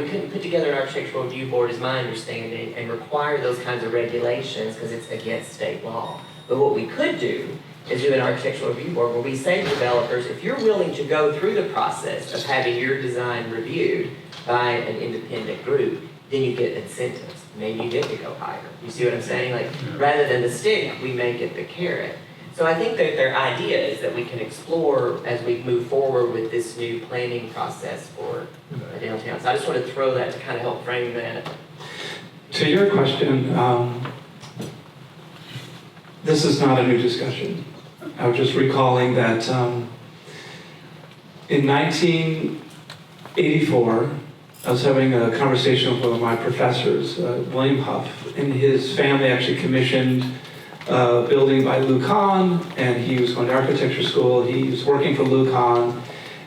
couldn't put together an architectural review board, is my understanding, and require those kinds of regulations because it's against state law. But what we could do is do an architectural review board where we say to developers, if you're willing to go through the process of having your design reviewed by an independent group, then you get incentives. Maybe you get to go higher. You see what I'm saying? Like, rather than the stick, we make it the carrot. So I think that there are ideas that we can explore as we move forward with this new planning process for downtown. So I just want to throw that to kind of help frame that. To your question, this is not a new discussion. I was just recalling that in 1984, I was having a conversation with one of my professors, William Huff, and his family actually commissioned a building by Lou Kahn, and he was going to architecture school. He was working for Lou Kahn,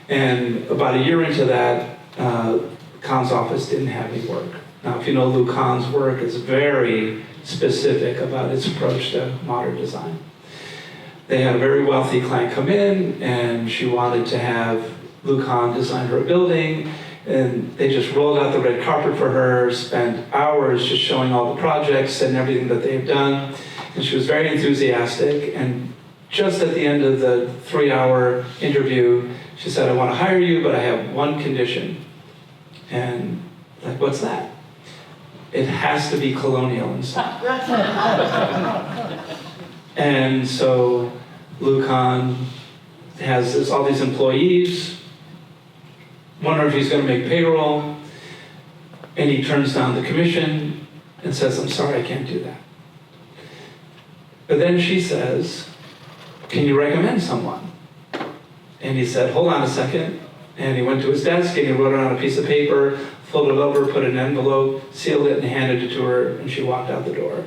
and about a year into that, Kahn's office didn't have any work. Now, if you know Lou Kahn's work, it's very specific about its approach to modern design. They had a very wealthy client come in, and she wanted to have Lou Kahn design her a building, and they just rolled out the red carpet for her, spent hours just showing all the projects and everything that they've done, and she was very enthusiastic, and just at the end of the 3-hour interview, she said, I want to hire you, but I have one condition. And like, what's that? It has to be colonial inside. And so Lou Kahn has all these employees, wonder if he's going to make payroll, and he turns down the commission and says, I'm sorry, I can't do that. But then she says, can you recommend someone? And he said, hold on a second. And he went to his desk and he wrote it on a piece of paper, folded it over, put it in an envelope, sealed it, and handed it to her, and she walked out the door.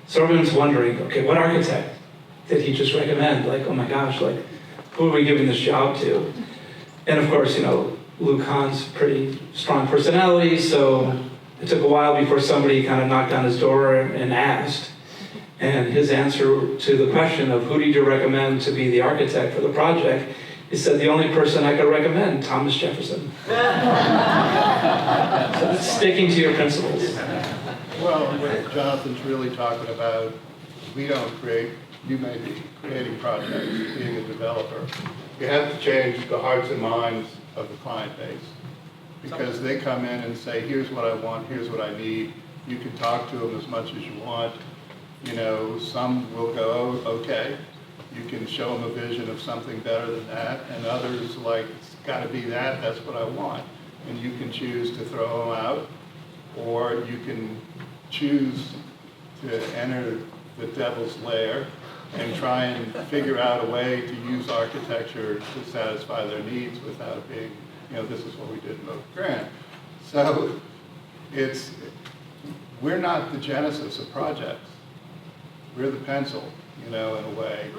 So everyone's wondering, okay, what architect did he just recommend? Like, oh my gosh, like, who are we giving this job to? And of course, you know, Lou Kahn's pretty strong personality, so it took a while before somebody kind of knocked on his door and asked. And his answer to the question of who did you recommend to be the architect for the project, he said, the only person I could recommend, Thomas Jefferson. So it's sticking to your principles. Well, what Jonathan's really talking about, we don't create, you may be creating projects, being a developer. You have to change the hearts and minds of the client base. Because they come in and say, here's what I want, here's what I need. You can talk to them as much as you want. You know, some will go, oh, okay. You can show them a vision of something better than that, and others like, it's got to be that, that's what I want. And you can choose to throw them out, or you can choose to enter the devil's lair and try and figure out a way to use architecture to satisfy their needs without being, you know, this is what we did in Oak Grant. So we're not the genesis of projects. We're the pencil, you know, in a way.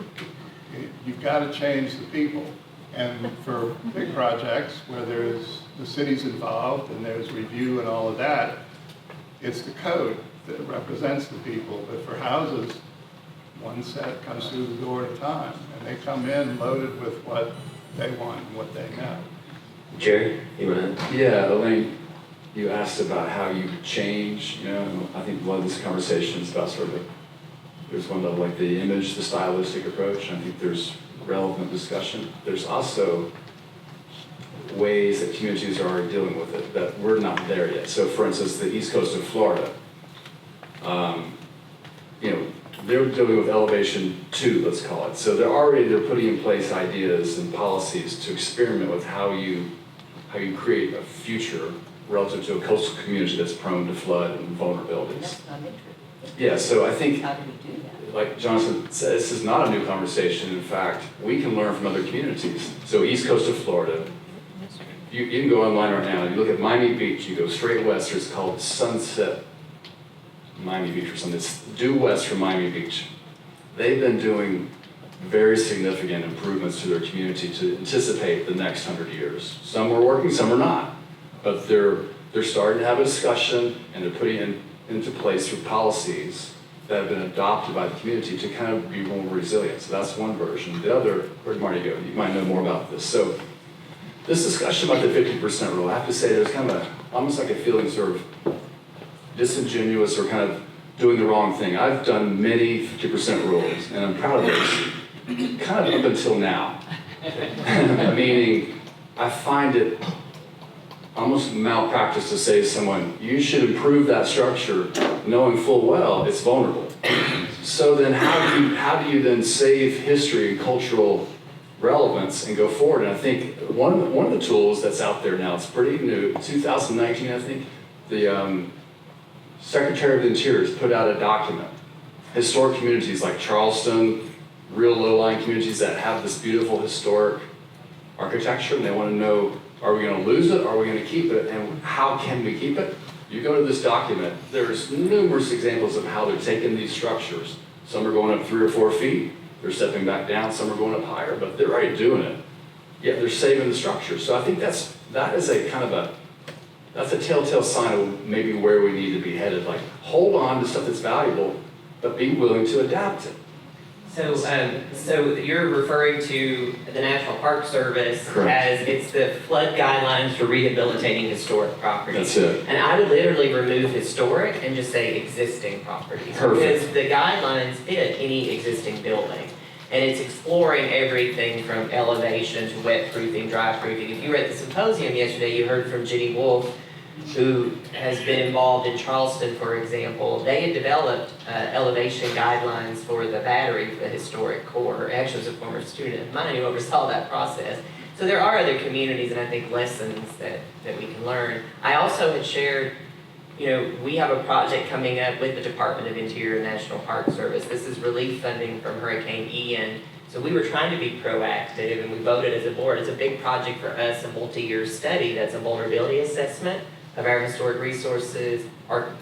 You've got to change the people. And for big projects where there's the city's involved and there's review and all of that, it's the code that represents the people. But for houses, one set comes through the door at a time, and they come in loaded with what they want and what they know. Jerry, you want to? Yeah, Elaine, you asked about how you change, you know, I think a lot of this conversation is about sort of there's one of like the image, the stylistic approach, and I think there's relevant discussion. There's also ways that communities are already dealing with it, that we're not there yet. So for instance, the east coast of Florida, they're dealing with elevation 2, let's call it. So they're putting in place ideas and policies to experiment with how you create a future relative to a coastal community that's prone to flood and vulnerabilities. That's what I'm interested in. Yeah, so I think, How do we do that? like Jonathan said, this is not a new conversation. In fact, we can learn from other communities. So east coast of Florida, you can go online right now, you look at Miami Beach, you go straight west, it's called Sunset Miami Beach or something. It's due west from Miami Beach. They've been doing very significant improvements to their community to anticipate the next 100 years. Some are working, some are not. But they're starting to have a discussion, and they're putting into place through policies that have been adopted by the community to kind of be more resilient. So that's one version. The other, where'd Marty go? You might know more about this. So this discussion about the 50% rule, I have to say there's kind of almost like a feeling sort of disingenuous or kind of doing the wrong thing. I've done many 50% rules, and I'm proud of those, kind of up until now. Meaning, I find it almost malpractice to say to someone, you should improve that structure knowing full well it's vulnerable. So then how do you then save history and cultural relevance and go forward? And I think one of the tools that's out there now, it's pretty new, 2019 I think, the Secretary of the Interior has put out a document. Historic communities like Charleston, real low-lying communities that have this beautiful historic architecture, and they want to know, are we going to lose it, or are we going to keep it, and how can we keep it? You go to this document, there's numerous examples of how they're taking these structures. Some are going up 3 or 4 feet, they're stepping back down, some are going up higher, but they're already doing it. Yet they're saving the structure. So I think that is a kind of that's a telltale sign of maybe where we need to be headed. Like, hold on to stuff that's valuable, but be willing to adapt it. So you're referring to the National Park Service Correct. as it's the flood guidelines for rehabilitating historic properties. That's it. And I would literally remove historic and just say existing properties. Perfect. Because the guidelines fit any existing building. And it's exploring everything from elevation to wet proofing, dry proofing. If you were at the symposium yesterday, you heard from Jenny Wolf, who has been involved in Charleston, for example. They had developed elevation guidelines for the battery for the historic core. Actually, was a former student of mine who oversaw that process. So there are other communities and I think lessons that we can learn. I also had shared, we have a project coming up with the Department of Interior and National Park Service. This is relief funding from Hurricane Ian. So we were trying to be proactive, and we voted as a board. It's a big project for us, a multi-year study that's a vulnerability assessment of our historic resources,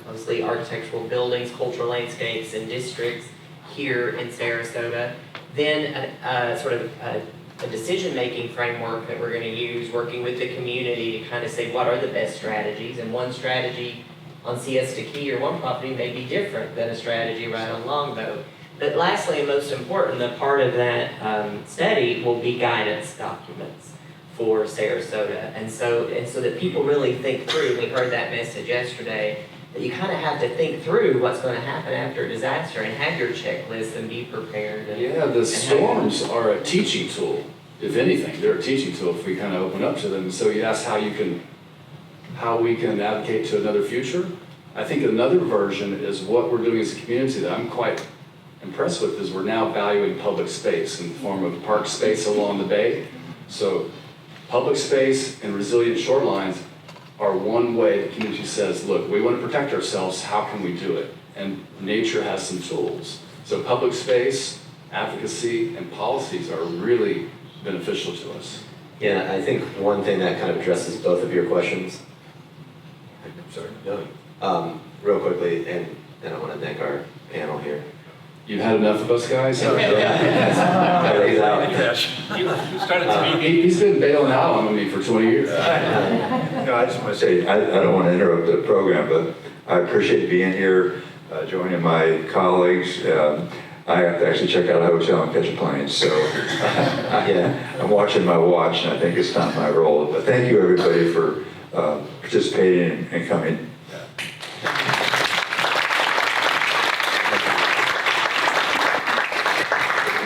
mostly architectural buildings, cultural landscapes, and districts here in Sarasota. Then a decision-making framework that we're going to use, working with the community to kind of say what are the best strategies. And one strategy on Siesta Key or one property may be different than a strategy right on Longboat. But lastly, and most important, the part of that study will be guidance documents for Sarasota. And so that people really think through, we heard that message yesterday, that you kind of have to think through what's going to happen after a disaster and have your checklist and be prepared. The storms are a teaching tool. If anything, they're a teaching tool if we kind of open up to them. So you ask how we can advocate to another future. I think another version is what we're doing as a community that I'm quite impressed with is we're now valuing public space in the form of park space along the bay. So public space and resilient shorelines are one way the community says, look, we want to protect ourselves, how can we do it? And nature has some tools. So public space, advocacy, and policies are really beneficial to us. Yeah, I think one thing that kind of addresses both of your questions. Sorry, no. Real quickly, and then I want to thank our panel here. You've had enough of us guys? He's out. He's been bailing out on me for 20 years. No, I just want to say, I don't want to interrupt the program, but I appreciate being here, joining my colleagues. I have to actually check out a hotel and catch a plane, so yeah, I'm watching my watch, and I think it's time I roll. But thank you, everybody, for participating and coming.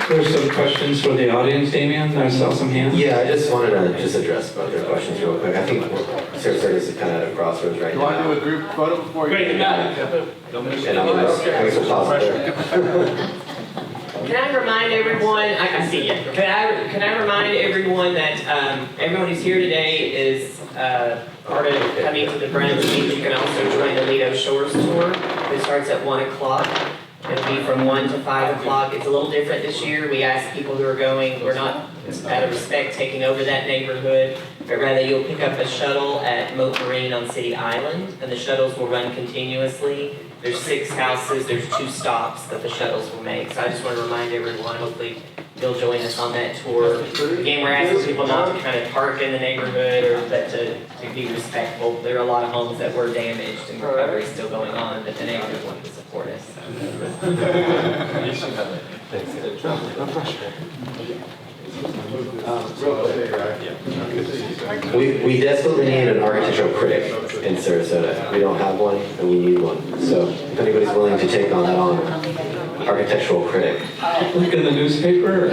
There's some questions for the audience, Damien. I saw some hands. Yeah, I just wanted to just address both their questions real quick. I think Sarasota is kind of at a crossroads right You want to now. do a group photo before you? Great, And I guess we'll pause it there. Can I remind everyone, I see you. Can I remind everyone that everyone who's here today is part of coming to the brunch means you can also join the Lido Shores tour. It starts at 1 o'clock. It'll be from 1 to 5 o'clock. It's a little different this year. We ask people who are going, we're not, out of respect, taking over that neighborhood, but rather you'll pick up a shuttle at Moat Marine on City Island, and the shuttles will run continuously. There's 6 houses, there's 2 stops that the shuttles will make. So I just want to remind everyone, hopefully you'll join us on that tour. Again, we're asking people not to kind of park in the neighborhood, but to be respectful. There are a lot of homes that were damaged and recovery is still going on, but the neighborhood wanted to support us. We desperately need an architectural critic in Sarasota. We don't have one, and we need one. So if anybody's willing to take on that on, architectural critic. Look in the newspaper?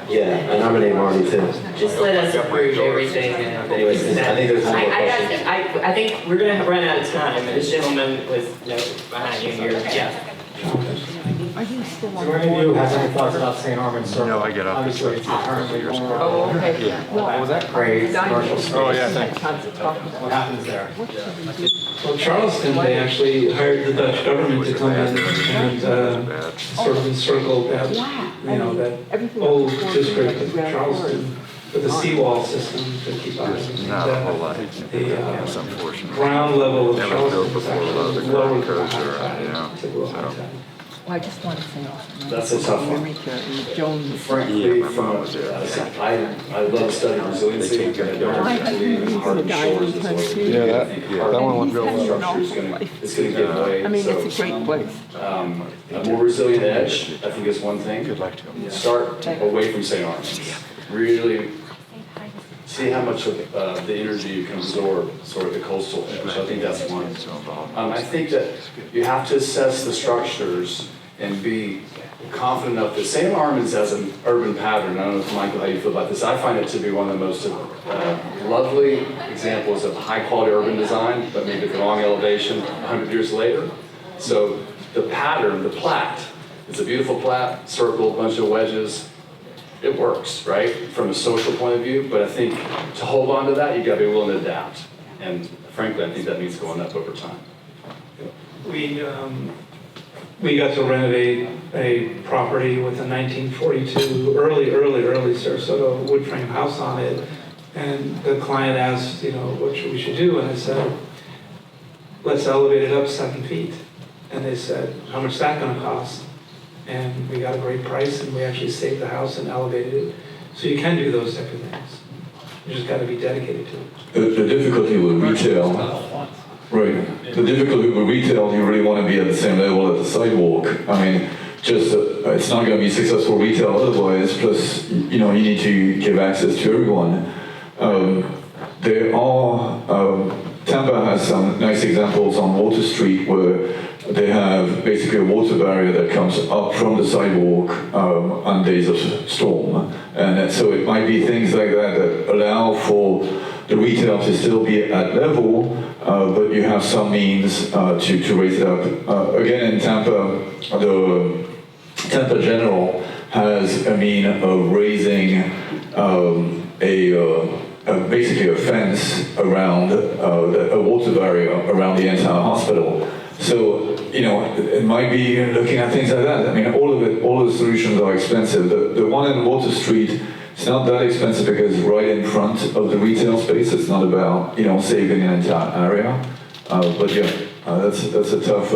Yeah, and nominate Marty too. Just let us approve everything. Anyways, I think there's one more question. I think we're gonna run out of time. This gentleman was behind you here. Yeah. Are you still on Do any of you have any thoughts about St. Armand's Circle? No, I get off Obviously, it's currently going on. Oh, okay. Yeah. What was that? Great commercial space. Oh, yeah, thanks. What happens there? Well, Charleston, they actually hired the Dutch government to come in and sort of encircle that, that old district of Charleston with a seawall system to keep out Not a whole lot. It's the unfortunate. ground level of That was built Charleston is before a lot of the actually lower ground than codes high are, tide, you know, typical high so. tide. Well, I just want to say, That's a tough one. Eureka and Jones. Frankly, my mom was there. I love studying resiliency, but I don't believe in hardened shores is what we do. I think hardened infrastructure is gonna give way. I mean, So, it's a great place. a more resilient edge, I think, is one thing. Good luck to him. Start away from St. Armand's. Really see how much of the energy you can absorb, sort of the coastal edge. I think that's one. I think that you have to assess the structures and be confident enough that St. Armand's as an urban pattern, I don't know, Michael, how you feel about this, I find it to be one of the most lovely examples of high-quality urban design, but maybe at the wrong elevation 100 years later. So the pattern, the plat, it's a beautiful plat, circle, bunch of wedges. It works, right, from a social point of view, but I think to hold on to that, you gotta be willing to adapt. And frankly, I think that means going up over time. We got to renovate a property with a 1942 early Sarasota wood frame house on it. And the client asked, what we should do? And I said, let's elevate it up 7 feet. And they said, how much is that gonna cost? And we got a great price and we actually saved the house and elevated it. So you can do those type of things. You just gotta be dedicated to it. The difficulty with retail, right, the difficulty with retail, you really want to be at the same level as the sidewalk. I mean, just, it's not going to be successful retail otherwise, plus, you need to give access to everyone. Tampa has some nice examples on Water Street where they have basically a water barrier that comes up from the sidewalk on days of storm. And so it might be things like that that allow for the retail to still be at level, but you have some means to raise it up. Again, in Tampa, the Tampa General has a mean of raising basically a fence around a water barrier around the entire hospital. So, it might be looking at things like that. I mean, all the solutions are expensive. The one in Water Street, it's not that expensive because it's right in front of the retail space. It's not about, saving an entire area. But yeah, that's a tough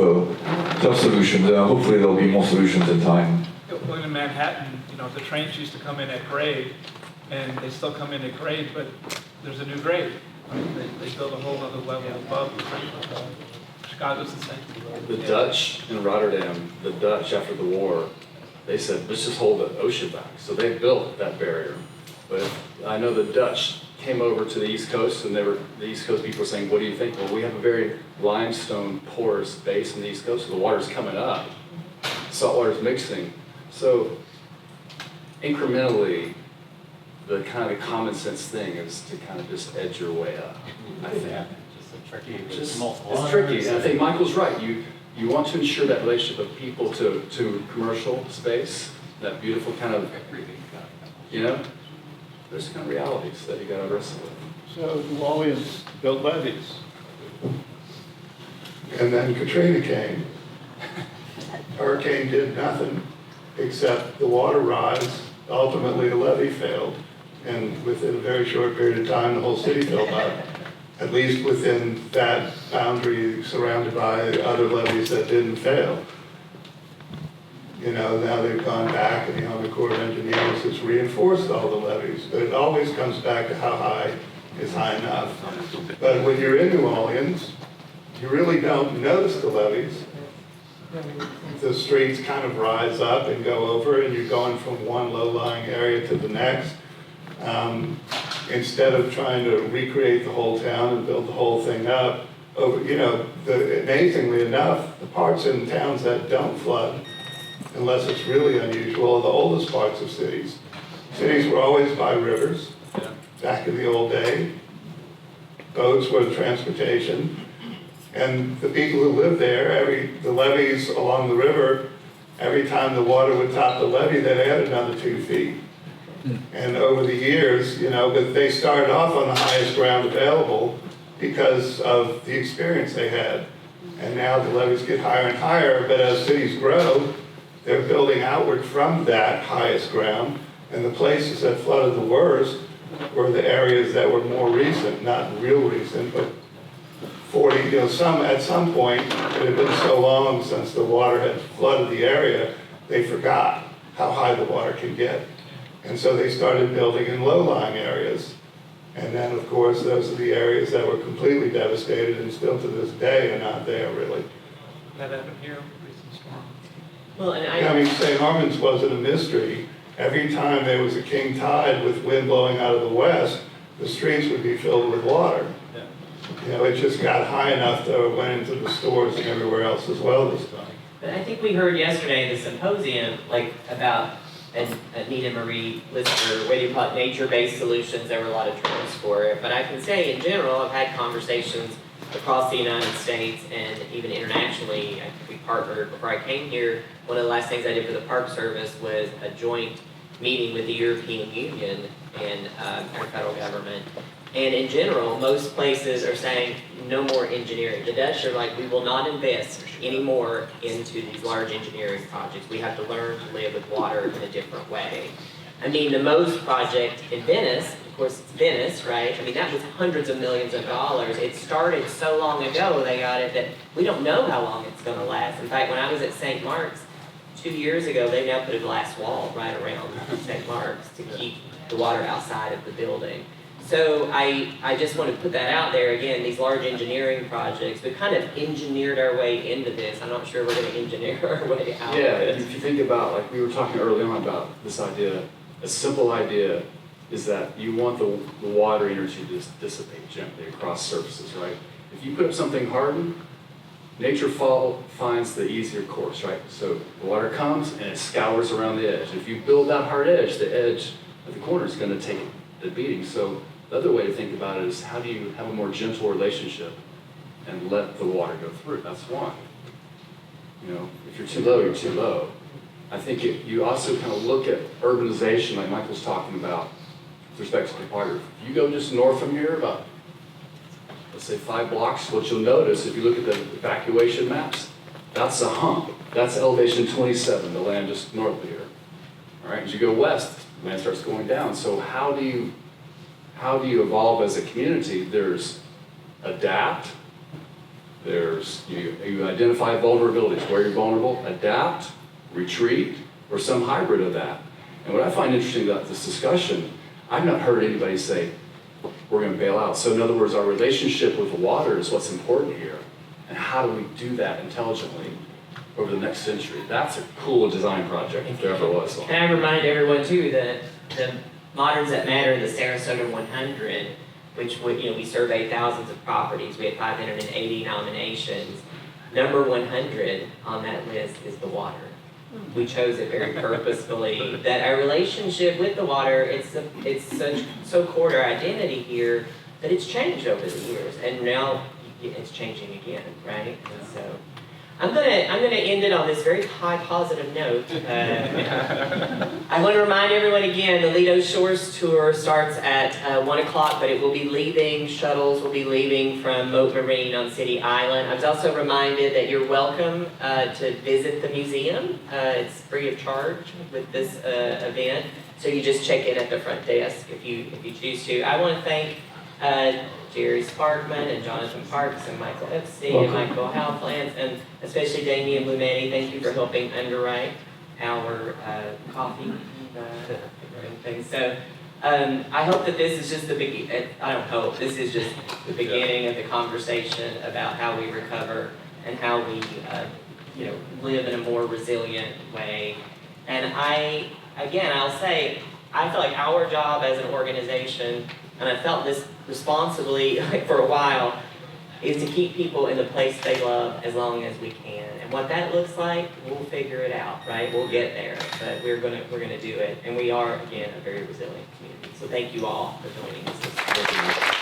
solution. Hopefully there'll be more solutions in time. Well, in Manhattan, the trains used to come in at grade, and they still come in at grade, but there's a new grade. They build a whole other level above the train. Chicago's the same. The Dutch in Rotterdam, the Dutch after the war, they said, let's just hold the ocean back. So they built that barrier. But I know the Dutch came over to the East Coast, and the East Coast people were saying, what do you think? Well, we have a very limestone porous base in the East Coast, so the water's coming up. Salt water's mixing. So incrementally, the kind of common sense thing is to kind of just edge your way up, I think. Just a tricky, Just, multiple it's owners. tricky, and I think Michael's right. You want to ensure that relationship of people to commercial space, that beautiful kind of, you know, there's kind of realities that you got to wrestle with. So New Orleans built levees. And then Katrina came. Hurricane did nothing except the water rise. Ultimately, the levee failed. And within a very short period of time, the whole city filled up. At least within that boundary surrounded by other levees that didn't fail. You know, now they've gone back and the Army Corps of Engineers has reinforced all the levees. But it always comes back to how high is high enough. But when you're in New Orleans, you really don't notice the levees. The streets kind of rise up and go over, and you're going from one low-lying area to the next. Instead of trying to recreate the whole town and build the whole thing up, you know, amazingly enough, the parts in towns that don't flood, unless it's really unusual, are the oldest parts of cities. Cities were always by rivers, back in the old day. Boats were the transportation. And the people who lived there, the levees along the river, every time the water would top the levee, they'd add another 2 feet. And over the years, you know, but they started off on the highest ground available because of the experience they had. And now the levees get higher and higher, but as cities grow, they're building outward from that highest ground. And the places that flooded the worst were the areas that were more recent, not real recent, but 40, you know, at some point, it had been so long since the water had flooded the area, they forgot how high the water can get. And so they started building in low-lying areas. And then, of course, those are the areas that were completely devastated and still to this day are not there, really. That happened here, recent storm. Well, and I mean, St. Armand's wasn't a mystery. Every time there was a king tide with wind blowing out of the west, the streets would be filled with water. You know, it just got high enough that it went into the stores and everywhere else as well this time. But I think we heard yesterday at the symposium, like, about Anita Marie Lister, what do you call it, nature-based solutions. There were a lot of terms for it. But I can say, in general, I've had conversations across the United States and even internationally. I think we partnered before I came here. One of the last things I did for the Park Service was a joint meeting with the European Union and our federal government. And in general, most places are saying no more engineering. The Dutch are like, we will not invest anymore into these large engineering projects. We have to learn to live with water in a different way. I mean, the most project in Venice, of course it's Venice, right? I mean, that was hundreds of millions of dollars. It started so long ago, they got it, that we don't know how long it's gonna last. In fact, when I was at St. Mark's 2 years ago, they now put a glass wall right around St. Mark's to keep the water outside of the building. So I just want to put that out there again, these large engineering projects, we kind of engineered our way into this. I'm not sure we're going to engineer our way out of this. If you think about, like we were talking early on about this idea, a simple idea is that you want the water energy to dissipate gently across surfaces, right? If you put up something hardened, nature finds the easier course, right? So the water comes and it scours around the edge. If you build that hard edge, the edge of the corner is going to take the beating. So the other way to think about it is how do you have a more gentle relationship and let the water go through? That's one. You know, if you're too low, you're too low. I think you also kind of look at urbanization like Michael's talking about with respect to topography. If you go just north from here about, let's say 5 blocks, what you'll notice if you look at the evacuation maps, that's a hump. That's elevation 27, the land just north of here. All right, as you go west, the land starts going down. So how do you evolve as a community? There's adapt, there's you identify vulnerabilities, where you're vulnerable, adapt, retreat, or some hybrid of that. And what I find interesting about this discussion, I've not heard anybody say, we're going to bail out. So in other words, our relationship with the water is what's important here. And how do we do that intelligently over the next century? That's a cool design project, if there ever was one. And I remind everyone too that the Moderns That Matter, the Sarasota 100, which we surveyed thousands of properties. We had 580 nominations. Number 100 on that list is the water. we chose it very purposefully, that our relationship with the water, it's so core to our identity here that it's changed over the years, and now it's changing again, right? And so I'm gonna end it on this very high positive note. I want to remind everyone again, the Lido Shores tour starts at 1 o'clock, but it will be leaving, shuttles will be leaving from Moat Marine on City Island. I was also reminded that you're welcome to visit the museum. It's free of charge with this event, so you just check in at the front desk if you choose to. I want to thank Jerry Sparkman and Jonathan Parks and Michael Epstein and Michael Halflants, and especially Damien Blumetti. Thank you for helping underwrite our coffee and things. So I hope that this is just the beginning. I don't hope, this is just the beginning of the conversation about how we recover and how we live in a more resilient way. And I'll say, I feel like our job as an organization, and I felt this responsibly for a while, is to keep people in the place they love as long as we can. And what that looks like, we'll figure it out, right? We'll get there, but we're gonna do it. And we are, again, a very resilient community. So thank you all for joining us.